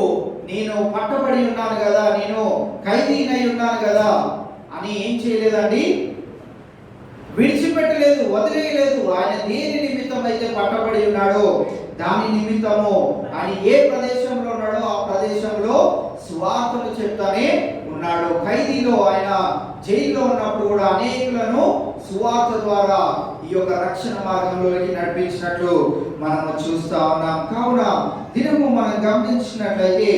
నేను పట్టబడి ఉన్నాను కదా, నేను ఖైదీనై ఉన్నాను కదా అని ఏం చేయలేదండి, విడిచిపెట్టలేదు, వదిలేయలేదు. ఆయన దేని నిమిత్తం అయితే పట్టబడి ఉన్నాడో దాని నిమిత్తము ఆయన ఏ ప్రదేశంలో ఉన్నాడో ఆ ప్రదేశంలో సువార్తను చెప్తానే ఉన్నాడు. ఖైదీలో, ఆయన జైల్లో ఉన్నప్పుడు కూడా అనేకులను సువార్త ద్వారా ఈ యొక్క రక్షణ మార్గంలోకి నడిపించినట్లు మనము చూస్తా ఉన్నాం. కావున దినము మనం గమనించినట్లయితే,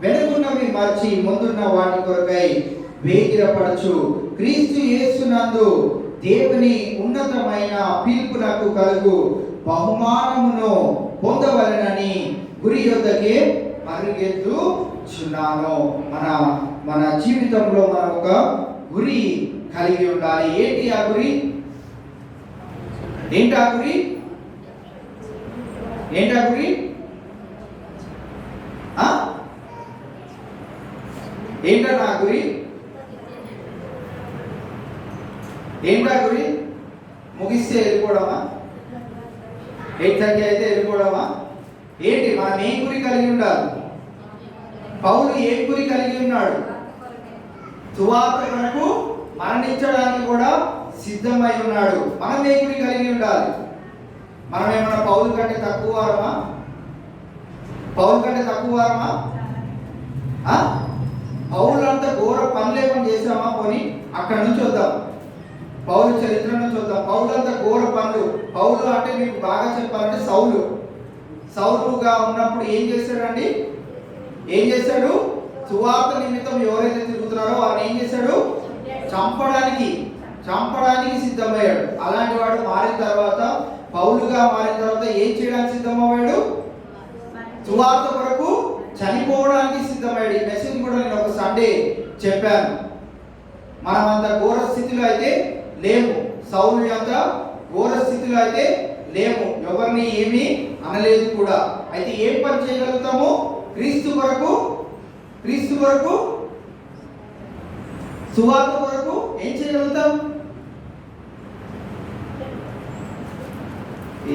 వెనుకున్నవి మర్చి ముందున్న వాటి కొరకై వేగిరపడచ్చు. క్రీస్తు యేసునందు దేవుని ఉన్నతమైన పిలుపునకు కలుగు బహుమానమును పొందవలెనని గురి యొద్దకే పరిగెత్తుచున్నాను. మన జీవితంలో మనం ఒక గురి కలిగి ఉండాలి. ఏంటి ఆ గురి? ఏంటి ఆ గురి? ఏంటి ఆ గురి? ఏంటన్నా గురి? ఏంటా గురి? ముగిస్తే వెళ్ళిపోవడమా? 8:30 అయితే వెళ్ళిపోవడమా? ఏంటి? మనం ఏం గురి కలిగి ఉండాలి? పౌలు ఏం గురి కలిగి ఉన్నాడు? సువార్త కొరకు మరణించడానికి కూడా సిద్ధమై ఉన్నాడు. మనం ఏ గురి కలిగి ఉండాలి? మనం ఏమన్నా పౌలు కంటే తక్కువ వారమా? పౌలు కంటే తక్కువ వారమా? పౌలు అంత ఘోర పనులేమని చేసామా? పోనీ అక్కడ నుంచి వద్దాం, పౌలు చరిత్ర నుంచి వద్దాం. పౌలు అంత ఘోర పనులు. పౌలు అంటే మీకు బాగా చెప్పాలంటే సౌలుగా ఉన్నప్పుడు ఏం చేశాడండి? ఏం చేశాడు? సువార్త నిమిత్తం ఎవరైతే తిరుగుతున్నారో వారిని ఏం చేశాడు? చంపడానికి సిద్ధమయ్యాడు. అలాంటి వాడు మారిన తర్వాత, పౌలుగా మారిన తర్వాత ఏం చేయడానికి సిద్ధమయ్యాడు? సువార్త కొరకు చనిపోవడానికి సిద్ధమయ్యాడు. ఈ మెసేజ్ కూడా నేను ఒక సండే చెప్పాను. మనం అంత ఘోర స్థితిలో అయితే లేము. సౌలు అంత ఘోర స్థితిలో అయితే లేము. ఎవరిని ఏమీ అనలేదు కూడా. అయితే ఏం పని చేయగలుగుతాము? క్రీస్తు కొరకు సువార్త కొరకు ఏం చేయగలుగుతాం?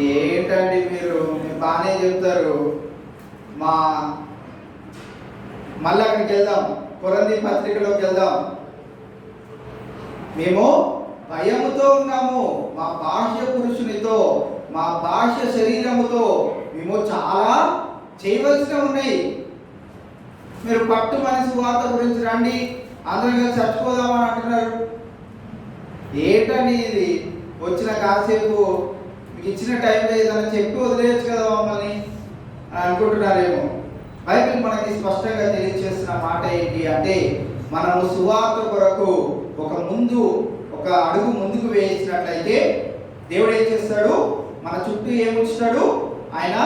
ఏంటండి మీరు బాగానే చెప్తారు. మళ్ళీ అక్కడికి వెళ్దాం, కొరంథీ పత్రికలోకి వెళ్దాం. మేము భయముతో ఉన్నాము. మా బాహ్య పురుషునితో, మా బాహ్య శరీరముతో మేము చాలా చేయవలసినవి ఉన్నాయి. మీరు పట్టు మనసు వార్త గురించి రండి, అందరం చచ్చిపోదామని అంటున్నారు. ఏంటండి ఇది? వచ్చిన కాసేపు మీకు ఇచ్చిన టైంలో ఏదైనా చెప్పి వదిలేయచ్చు కదా మమ్మల్ని అని అనుకుంటున్నారేమో. బైబిల్ మనకి స్పష్టంగా తెలియజేస్తున్న మాట ఏంటి అంటే, మనము సువార్త కొరకు ఒక అడుగు ముందుకు వేసినట్లయితే దేవుడు ఏం చేస్తాడు? మన చుట్టూ ఏముంచుతాడు? ఆయన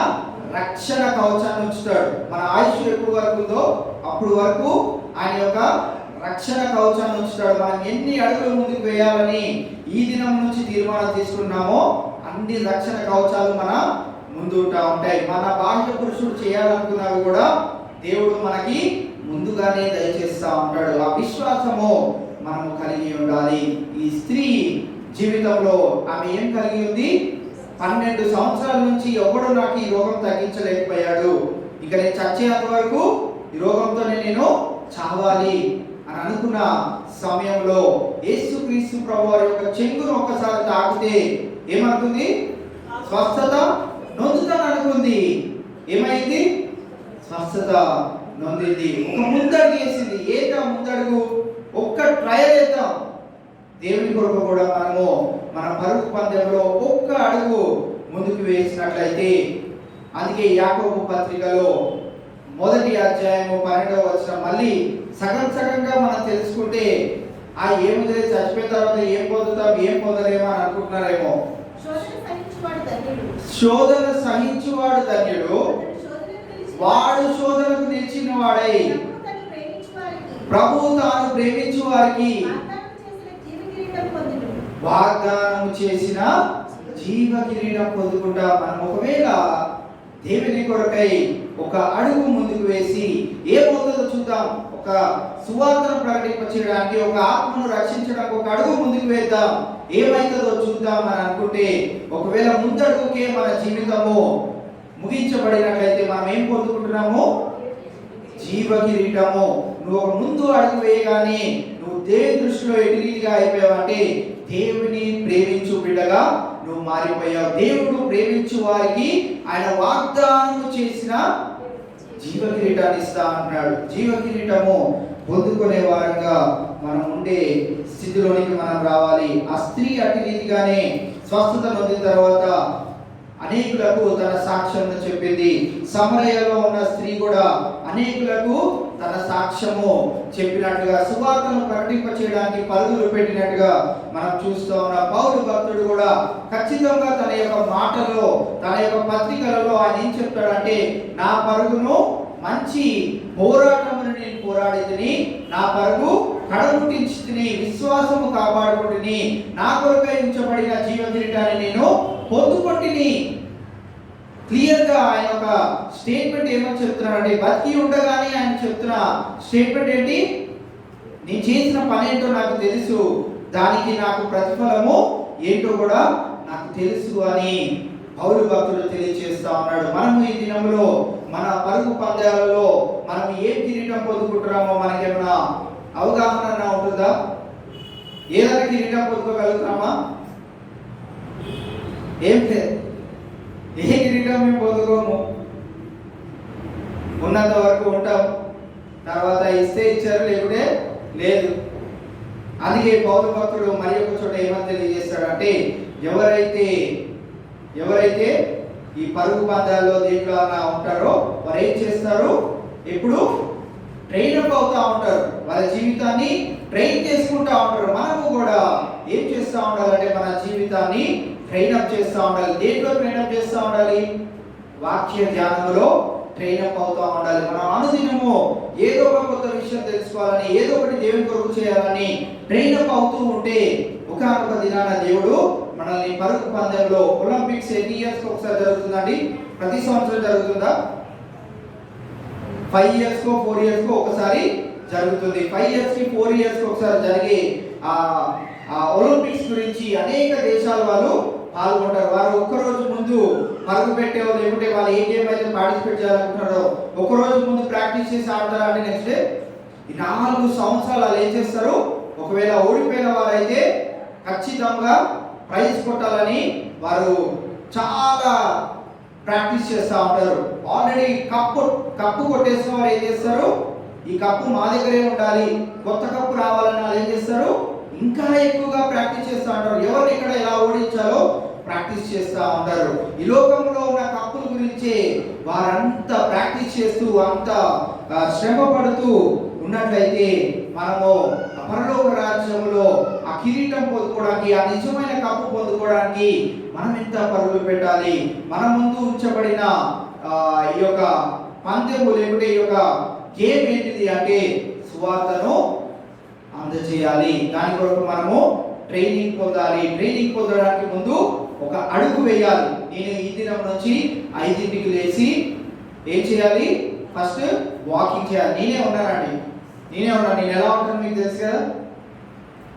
రక్షణ కవచాన్ని ఉంచుతాడు. మన ఆయుష్ ఎప్పుడు వరకు ఉందో అప్పుడు వరకు ఆయన యొక్క రక్షణ కవచాన్ని ఉంచుతాడు. మనం ఎన్ని అడుగులు ముందుకు వేయాలని ఈ దినం నుంచి తీర్మానం తీసుకున్నామో అన్ని రక్షణ కవచాలు మన ముందు ఉంటాయి. మన బాహ్య పురుషుడు చేయాలనుకున్నవి కూడా దేవుడు మనకి ముందుగానే దయచేస్తా ఉంటాడు. ఆ విశ్వాసము మనము కలిగి ఉండాలి. ఈ స్త్రీ జీవితంలో ఆమె ఏం కలిగి ఉంది? 12 సంవత్సరాల నుంచి ఎవడు నాకు ఈ రోగం తగ్గించలేకపోయాడు, ఇక నేను చచ్చేంత వరకు ఈ రోగంతోనే నేను చావాలి అని అనుకున్న సమయంలో యేసుక్రీస్తు ప్రభువారి యొక్క చెంగును ఒక్కసారి తాకితే ఏమనుకుంది? స్వస్థత నొందుతాను అనుకుంది. ఏమైంది? స్వస్థత నొందింది. ఒక ముందడుగు వేసింది. ఏదా ముందడుగు? ఒక్క ట్రయల్ చేద్దాం. దేవుని కొరకు కూడా మనము మన పరుగు పందెంలో ఒక్క అడుగు ముందుకు వేసినట్లయితే, అందుకే యాకోబు పత్రికలో 1వ అధ్యాయము 12వ వచనం మళ్ళీ సగంగా మనం తెలుసుకుంటే ఏముంది చచ్చిపోయిన తర్వాత ఏం పొందలేమో అని అనుకుంటున్నారేమో. శోధన సహించువాడు ధన్యుడు, వాడు శోధనకు నిలిచిన వాడై ప్రభువు తాను ప్రేమించు వారికి వాగ్దానం చేసిన జీవ కిరీటం పొందుకుంటా. మనం ఒకవేళ దేవుని కొరకై ఒక అడుగు ముందుకు వేసి ఏమవుతుందో చూద్దాం. ఒక సువార్తను ప్రకటించడానికి, ఒక ఆత్మను రక్షించడానికి ఒక అడుగు ముందుకు వేద్దాం. ఏమైతుందో చూద్దాం అని అనుకుంటే, ఒకవేళ ముందడుగుకే మన జీవితము ముగించబడినట్లయితే మనం ఏం పొందుకుంటున్నాము? జీవ కిరీటము. నువ్వు ఒక ముందు అడుగు వేయగానే నువ్వు దేవుని దృష్టిలో ఎటు రీతిగా అయిపోయావంటే, దేవుని ప్రేమించు బిడ్డగా నువ్వు మారిపోయావు. దేవుడు ప్రేమించు వారికి ఆయన వాగ్దానం చేసిన జీవ కిరీటాన్ని ఇస్తా అంటున్నాడు. జీవ కిరీటము పొందుకునే వారంగా మనం ఉండే స్థితిలోనికి మనం రావాలి. ఆ స్త్రీ అటు రీతిగానే స్వస్థత నొందిన తర్వాత అనేకులకు తన సాక్ష్యం చెప్పింది. సమరయలో ఉన్న స్త్రీ కూడా అనేకులకు తన సాక్ష్యము చెప్పినట్టుగా సువార్తను ప్రకటింప చేయడానికి పరుగులు పెట్టినట్టుగా మనం చూస్తూ ఉన్న పౌలు భక్తుడు కూడా ఖచ్చితంగా తన యొక్క మాటల్లో, తన యొక్క పత్రికలలో ఆయన ఏం చెప్తాడంటే, నా పరుగును మంచి పోరాటమును నేను పోరాడితిని, నా పరుగు కడముట్టించితిని, విశ్వాసము కాపాడుకుంటుని, నా కొరకై ఉంచబడిన జీవ కిరీటాన్ని నేను పొందుకొంటిని. క్లియర్ గా ఆయన ఒక స్టేట్మెంట్ ఏమని చెప్తున్నాడంటే, బతికి ఉండగానే ఆయన చెప్తున్న స్టేట్మెంట్ ఏంటి, నేను చేసిన పని ఏంటో నాకు తెలుసు, దానికి నాకు ప్రతిఫలము ఏంటో కూడా నాకు తెలుసు అని పౌలు భక్తుడు తెలియజేస్తా ఉన్నాడు. మనము ఈ దినంలో మన పరుగు పందాలలో మనం ఏం కిరీటం పొందుకుంటున్నామో మనకేమైనా అవగాహన ఉంటుందా? ఏదైనా కిరీటం పొందుకోగలుగుతామా? ఏం లేదు. ఏ కిరీటం మేము పొందుకోము. ఉన్నంత వరకు ఉంటాం, తర్వాత ఇస్తే ఇచ్చారు, లేకుంటే లేదు. అందుకే పౌలు భక్తుడు మరి ఒక చోట ఏమని తెలియజేస్తాడంటే, ఎవరైతే ఈ పరుగు పందాల్లో దేంట్లో ఉంటారో వారు ఏం చేస్తారు, ఎప్పుడు ట్రైన్ అప్ అవుతా ఉంటారు, వాళ్ళ జీవితాన్ని ట్రైన్ చేసుకుంటా ఉంటారు. మనము కూడా ఏం చేస్తూ ఉండాలంటే మన జీవితాన్ని ట్రైన్ అప్ చేస్తూ ఉండాలి. దేంట్లో ట్రైన్ అప్ చేస్తూ ఉండాలి? వాక్య ధ్యానంలో ట్రైన్ అప్ అవుతూ ఉండాలి. మనం అనుదినము ఏదో ఒక కొత్త విషయం తెలుసుకోవాలని, ఏదో ఒకటి దేవుని కొరకు చేయాలని ట్రైన్ అప్ అవుతూ ఉంటే ఒకనొక దినాన దేవుడు మనల్ని పరుగు పందెంలో, ఒలింపిక్స్ ఎన్ని ఇయర్స్కి ఒకసారి జరుగుతుందండి? ప్రతి సంవత్సరం జరుగుతుందా? 5 ఇయర్స్ కో 4 ఇయర్స్ కో ఒకసారి జరుగుతుంది. 5 ఇయర్స్ కి 4 ఇయర్స్ కి ఒకసారి జరిగే ఆ ఒలింపిక్స్ గురించి అనేక దేశాల వాళ్ళు పాల్గొంటారు. వారు ఒక్కరోజు ముందు పరుగు పెట్టేవో, లేకుంటే వాళ్ళు ఏ గేమ్ అయితే పార్టిసిపేట్ చేయాలనుకుంటారో ఒక్కరోజు ముందు ప్రాక్టీస్ చేసి ఆడతారు. అంటే నెక్స్ట్ డే 4 సంవత్సరాలు వాళ్ళు ఏం చేస్తారు, ఒకవేళ ఓడిపోయిన వారైతే ఖచ్చితంగా ప్రైజ్ కొట్టాలని వారు చాలా ప్రాక్టీస్ చేస్తూ ఉంటారు. ఆల్రెడీ కప్పు కొట్టేసిన వారు ఏం చేస్తారు, ఈ కప్పు మా దగ్గరే ఉండాలి, కొత్త కప్పు రావాలని వాళ్ళు ఏం చేస్తారు, ఇంకా ఎక్కువగా ప్రాక్టీస్ చేస్తూ ఉంటారు. ఎవరిని ఇక్కడ ఎలా ఓడించాలో ప్రాక్టీస్ చేస్తూ ఉంటారు. ఈ లోకంలో ఉన్న కప్పుల గురించి వారంతా ప్రాక్టీస్ చేస్తూ, అంత శ్రమ పడుతూ ఉన్నట్లయితే మనము పరలోక రాజ్యంలో ఆ కిరీటం పొందుకోవడానికి, ఆ నిజమైన కప్పు పొందుకోవడానికి మనం ఎంత పరుగులు పెట్టాలి? మన ముందు ఉంచబడిన ఈ యొక్క పందెము, లేకుంటే ఈ యొక్క గేమ్ ఏంటిది అంటే సువార్తను అందజేయాలి. దాని కొరకు మనము ట్రైనింగ్ పొందాలి. ట్రైనింగ్ పొందడానికి ముందు ఒక అడుగు వేయాలి. నేను ఈ దినం నుంచి 5ంటికి లేచి ఏం చేయాలి, ఫస్ట్ వాకింగ్ చేయాలి. నేనే ఉన్నాను. నేను ఎలా ఉంటాను మీకు తెలుసు కదా.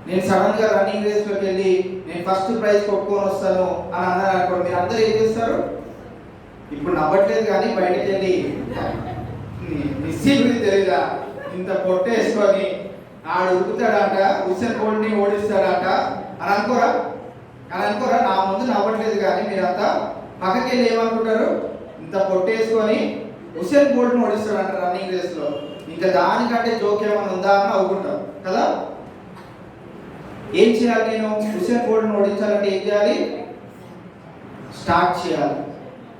నేను సడన్ గా రన్నింగ్ రేస్లోకి వెళ్ళి నేను ఫస్ట్ ప్రైజ్ కొట్టుకొని వస్తాను అని అన్నారు అనుకోండి, మీరు అందరూ ఏం చేస్తారు? ఇప్పుడు నవ్వట్లేదు కానీ బయటకు వెళ్ళి నిశ్చయం తెలీదా, ఇంత పొట్టేసుకొని ఆడు ఉరుకుతాడట, హుస్సేన్ బోల్ట్ని ఓడిస్తాడట అని అనుకోరా? నా ముందు నవ్వట్లేదు కానీ మీరంతా పక్కకి వెళ్ళి ఏమనుకుంటారు, ఇంత పొట్టేసుకొని హుస్సేన్ బోల్ట్ని ఓడిస్తాడంట రన్నింగ్ రేస్లో, ఇంకా దానికంటే జోక్ ఏమైనా ఉందా అని నవ్వుకుంటాం కదా. ఏం చేయాలి? నేను హుస్సేన్ బోల్ట్ని ఓడించాలంటే ఏం చేయాలి? స్టార్ట్ చేయాలి.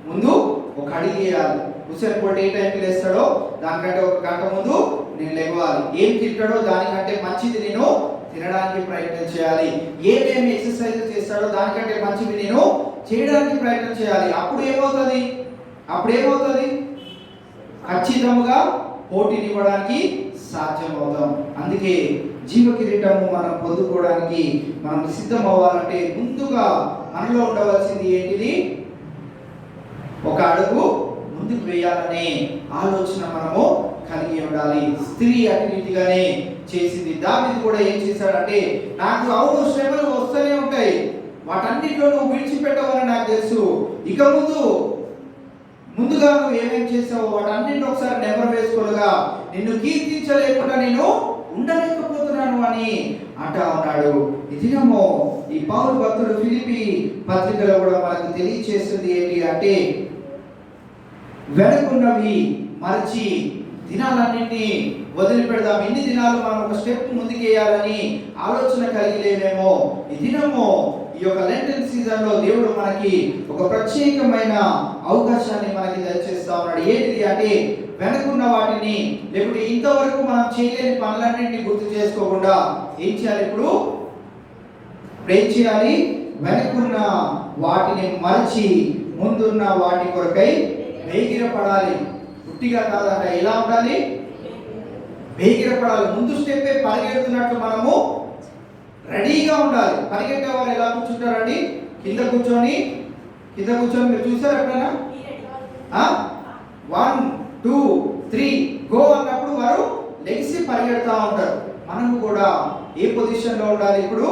ముందు ఒక అడిగి వేయాలి. హుస్సేన్ బోల్ట్ ఏ టైంకి లేస్తాడో దానికంటే 1 గంట ముందు నేను లేవాలి. ఏం తింటాడో దానికంటే మంచిది నేను తినడానికి ప్రయత్నం చేయాలి. ఏమేమి ఎక్సర్సైజ్ చేస్తాడో దానికంటే మంచిది నేను చేయడానికి ప్రయత్నం చేయాలి. అప్పుడు ఏమవుతుంది? ఖచ్చితంగా పోటీనివ్వడానికి సాధ్యమవుతాం. అందుకే జీవ కిరీటము మనం పొందుకోవడానికి మనం సిద్ధం అవ్వాలంటే ముందుగా మనలో ఉండవలసింది ఏంటిది? ఒక అడుగు ముందుకు వేయాలనే ఆలోచన మనము కలిగి ఉండాలి. స్త్రీ అటుగానే చేసింది. దావీదు కూడా ఏం చేశాడంటే, నాకు అవును శ్రమలు వస్తూనే ఉంటాయి, వాటన్నిటిలో నువ్వు విడిచిపెట్టవని నాకు తెలుసు, ఇక ముందుగా నువ్వు ఏమేం చేసావో వాటన్నింటిని ఒకసారి నెమరు వేసుకోలుగా నిన్ను కీర్తించలేకుండా నేను ఉండలేకపోతున్నాను అని అంటా ఉన్నాడు. ఇదిగో ఈ పౌలు భక్తుడు ఫిలిప్పీ పత్రికలో కూడా మనకు తెలియచేస్తుంది ఏంటి అంటే, వెనుకున్నవి మరచి దినాలన్నింటినీ వదిలిపెడదాం. ఎన్ని దినాలు మనం ఒక స్టెప్ ముందుకేయాలని ఆలోచన కలిగి లేమేమో, ఈ దినము ఈ యొక్క లెంటల్ సీజన్ లో దేవుడు మనకి ఒక ప్రత్యేకమైన అవకాశాన్ని మనకి దయచేస్తా ఉన్నాడు. ఏంటిది అంటే వెనకున్న వాటిని, లేకపోతే ఇంతవరకు మనం చేయలేని పనులన్నింటినీ గుర్తు చేసుకోకుండా ఏం చేయాలి? ఇప్పుడు ఏం చేయాలి? వెనకున్న వాటిని మరచి ముందున్న వాటి కొరకై వేగిరపడాలి. పుట్టిగా కాదంట, ఎలా ఉండాలి? వేగిరపడాలి. ముందు స్టెప్పే పరిగెడుతున్నట్టు మనము రెడీగా ఉండాలి. పరిగెట్టే వారు ఎలా కూర్చుంటారండి? కింద కూర్చొని మీరు చూసారు ఎప్పుడైనా? 1 2 3 గో అన్నప్పుడు వారు లెగిసి పరిగెడతా ఉంటారు. మనము కూడా ఏ పొజిషన్ లో ఉండాలి? ఇప్పుడు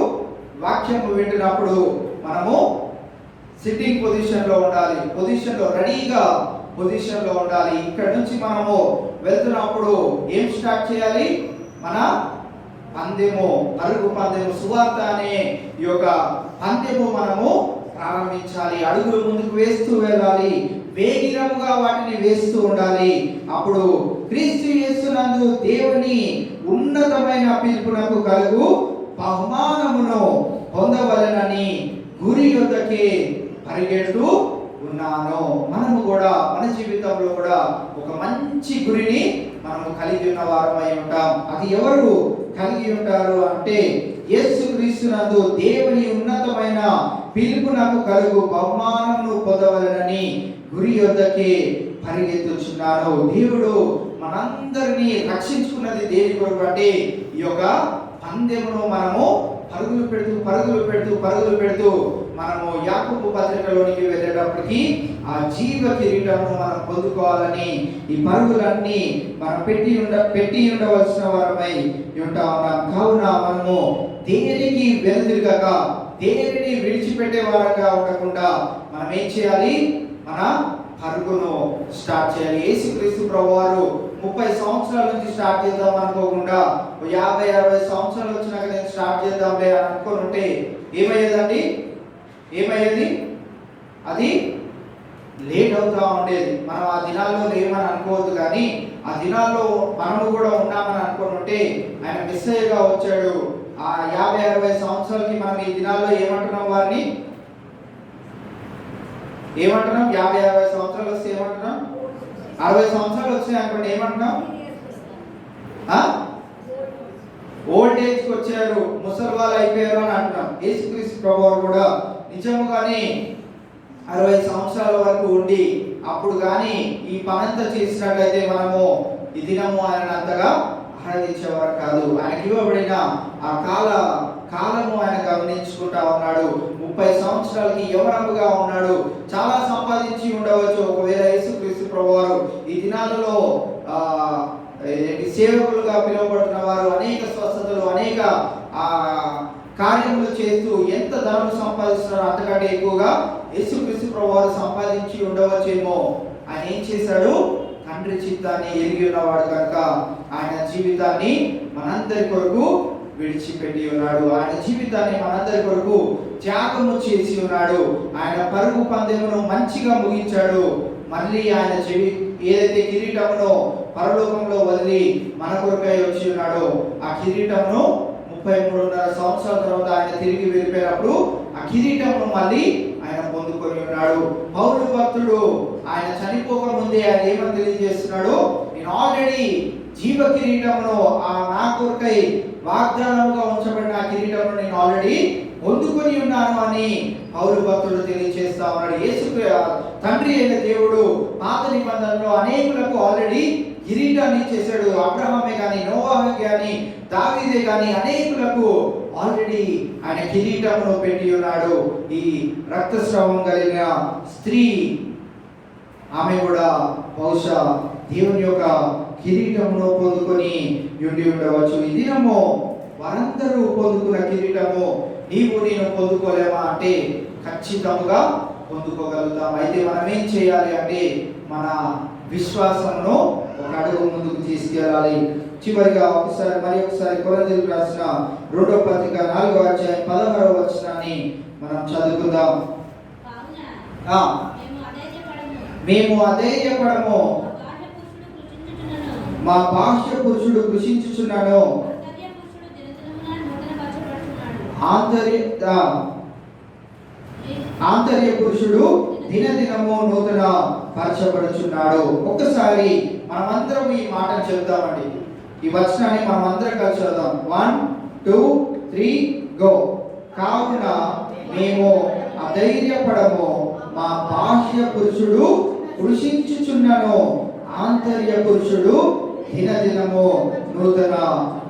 వాక్యం వింటున్నప్పుడు మనము సిట్టింగ్ పొజిషన్ లో ఉండాలి. పొజిషన్ లో రెడీగా పొజిషన్ లో ఉండాలి. ఇక్కడ నుంచి మనము వెళ్తున్నప్పుడు ఏం స్టార్ట్ చేయాలి? మన పందెము, పరుగు పందెము, సువార్త అనే ఈ యొక్క పందెము మనము ప్రారంభించాలి. అడుగులు ముందుకు వేస్తూ వెళ్ళాలి. వేగిరముగా వాటిని వేస్తూ ఉండాలి. అప్పుడు క్రీస్తు యేసునందు దేవుని ఉన్నతమైన పిలుపునకు కలుగు బహుమానమును పొందవలెనని గురి యొద్దకే పరిగెడుతూ ఉన్నాను. మనము కూడా మన జీవితంలో కూడా ఒక మంచి గురిని మనము కలిగి ఉన్న వారమై ఉంటాం. అది ఎవరు కలిగి ఉంటారు అంటే యేసుక్రీస్తునందు దేవుని ఉన్నతమైన పిలుపునకు కలుగు బహుమానమును పొందవలెనని గురి యొద్దకే పరిగెత్తుచున్నాను. దేవుడు మనందరినీ రక్షించుకున్నది దేని కొరకు అంటే ఈ యొక్క పందెమును మనము పరుగులు పెడుతూ మనము యాకోబు పత్రికలోనికి వెళ్ళేటప్పటికి ఆ జీవ కిరీటమును మనం పొందుకోవాలని ఈ పరుగులన్నీ మనం పెట్టి ఉండవలసిన వారమై ఉంటా ఉన్నాం. కావున మనము దేనికి వెనుదిరగక, దేనిని విడిచిపెట్టే వారంగా ఉండకుండా మనం ఏం చేయాలి? మన పరుగును స్టార్ట్ చేయాలి. యేసుక్రీస్తు ప్రభువారు 30 సంవత్సరాల నుంచి స్టార్ట్ చేద్దాం అనుకోకుండా 50-60 సంవత్సరాలు వచ్చినాక నేను స్టార్ట్ చేద్దాంలే అని అనుకుని ఉంటే ఏమయ్యేదండి? అది లేట్ అవుతా ఉండేది. మనం ఆ దినాల్లో లేమని అనుకోవద్దు, కానీ ఆ దినాల్లో మనము కూడా ఉన్నామని అనుకుని ఉంటే ఆయన మెస్సయ్యగా వచ్చాడు. ఆ 50-60 సంవత్సరాలకి మనం ఈ దినాల్లో ఏమంటున్నాం? వారిని ఏమంటున్నాం? 50-60 సంవత్సరాలు వస్తే ఏమంటున్నాం? 60 సంవత్సరాలు వచ్చినాయి అనుకోండి, ఏమంటున్నాం? ఓల్డ్ ఏజ్కి వచ్చారు, ముసలి వాళ్ళు అయిపోయారు అని అంటున్నాం. యేసుక్రీస్తు ప్రభువు కూడా నిజముగానే 60 సంవత్సరాల వరకు ఉండి అప్పుడు కానీ ఈ పనంతా చేసినట్లయితే మనము ఈ దినము ఆయన అంతగా ఆరాధించేవారు కాదు. ఆయనకి ఇవ్వబడిన ఆ కాలము ఆయన గమనించుకుంటా ఉన్నాడు. 30 సంవత్సరాలకి యవనముగా ఉన్నాడు. చాలా సంపాదించి ఉండవచ్చు. ఒకవేళ యేసుక్రీస్తు ప్రభువారు ఈ దినాలలో సేవకులుగా పిలువబడుతున్న వారు అనేక స్వస్థతలు, అనేక కార్యములు చేస్తూ ఎంత ధనం సంపాదిస్తున్నారో అంతకంటే ఎక్కువగా యేసుక్రీస్తు ప్రభువారు సంపాదించి ఉండవచ్చేమో. ఆయన ఏం చేశాడు? తండ్రి చిత్తాన్ని ఎరిగి ఉన్నవాడు కనుక ఆయన జీవితాన్ని మనందరి కొరకు విడిచిపెట్టి ఉన్నాడు. ఆయన జీవితాన్ని మనందరి కొరకు త్యాగము చేసి ఉన్నాడు. ఆయన పరుగు పందెమును మంచిగా ముగించాడు. మళ్ళీ ఆయన ఏదైతే కిరీటమును పరలోకంలో వదిలి మన కొరకై వచ్చి ఉన్నాడో ఆ కిరీటమును 33.5 సంవత్సరాల తర్వాత ఆయన తిరిగి వెళ్ళిపోయినప్పుడు ఆ కిరీటమును మళ్ళీ ఆయన పొందుకొని ఉన్నాడు. పౌలు భక్తుడు ఆయన చనిపోక ముందే ఆయన ఏమని తెలియజేస్తున్నాడు? నేను ఆల్రెడీ జీవ కిరీటమును నా కొరకై వాగ్దానముగా ఉంచబడిన ఆ కిరీటమును నేను ఆల్రెడీ పొందుకొని ఉన్నాను అని పౌలు భక్తుడు తెలియజేస్తా ఉన్నాడు. యేసు తండ్రి అయిన దేవుడు పాత నిబంధనలో అనేకులకు ఆల్రెడీ కిరీటాన్ని చేశాడు. అబ్రహామే కానీ, నోవాహే కానీ, దావీదే కానీ అనేకులకు ఆల్రెడీ ఆయన కిరీటమును పెట్టి ఉన్నాడు. ఈ రక్తస్రావం కలిగిన స్త్రీ ఆమె కూడా బహుశా దేవుని యొక్క కిరీటమును పొందుకొని ఉండి ఉండవచ్చు. ఈ దినము వారందరూ పొందుకున్న కిరీటము నేను పొందుకోలేమా అంటే ఖచ్చితంగా పొందుకోగలుగుతాం. అయితే మనం ఏం చేయాలి అంటే మన విశ్వాసమును ఒక అడుగు ముందుకు తీసుకెళ్ళాలి. చివరిగా ఒకసారి కొరింథీయులకు రాసిన 2వ పత్రిక 4వ అధ్యాయం 16వ వచనాన్ని మనం చదువుకుందాం. మేము అధైర్యపడము, మా బాహ్య పురుషుడు కృషించుచున్నాడు, ఆంతర్య పురుషుడు దినదినము నూతన పరచబడుచున్నాడు. ఒక్కసారి మనమందరం ఈ మాటను చెప్తామండి. ఈ వచనాన్ని మనమందరం కలిసి చదువుదాం. 1 2 3 గో. కావున మేము అధైర్యపడము, మా బాహ్య పురుషుడు కృషించుచున్నను, ఆంతర్య పురుషుడు దినదినము నూతన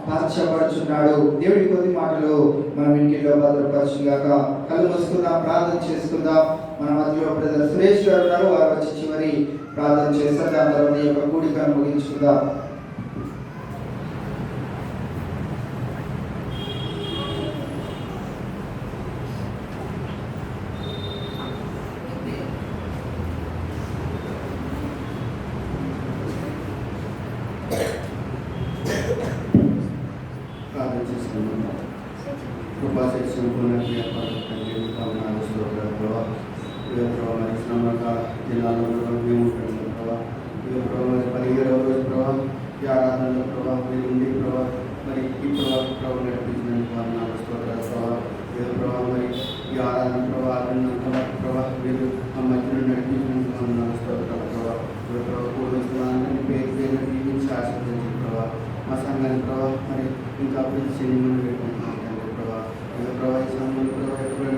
పరచబడుచున్నాడు. దేవుడి కొద్ది మాటలు మనం ఇంటిలో భద్రపరచుగాక. కళ్ళు మూసుకుందాం, ప్రార్థన చేసుకుందాం. మన మధ్యలో బ్రదర్ సురేష్ గారు ఉన్నారు, వారు వచ్చి చివరి ప్రార్థన చేస్తారు. దాని తర్వాత ఈ యొక్క కూడికను ముగించుకుందాం. మా సంఘాన్ని ప్రభావ మరి ఇంకా అభివృద్ధి చేయమని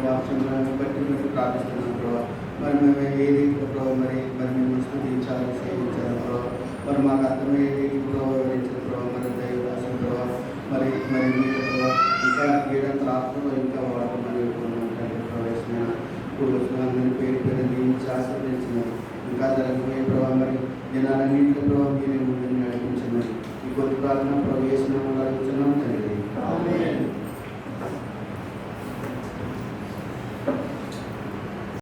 వాక్యాలను బట్టి మేము ప్రార్థిస్తున్నాం ప్రభావ. మరి మేము ఏ రీతిలో ప్రభావ మరి మేము స్తుతించాలి, సేవించాలి ప్రభావ. మరి మాకు అర్థమయ్యే రీతి ప్రభావ వివరించిన ప్రభావ మరి దైవదాసం ప్రభావ మరి మీకు ప్రభావ ఇంకా ఏడంత ఆత్మలో ఇంకా వాడమని ప్రవేశమైన పూర్వస్వామి పేరు దీనికి ఆశీర్వదించినారు. ఇంకా జరగబోయే ప్రభావ మరి జనాలన్నింటిలో ప్రభావ మీరే ముందు నడిపించినారు. ఈ కొత్త ప్రార్థన ప్రవేశనం అడుగుతున్నాం తండ్రి.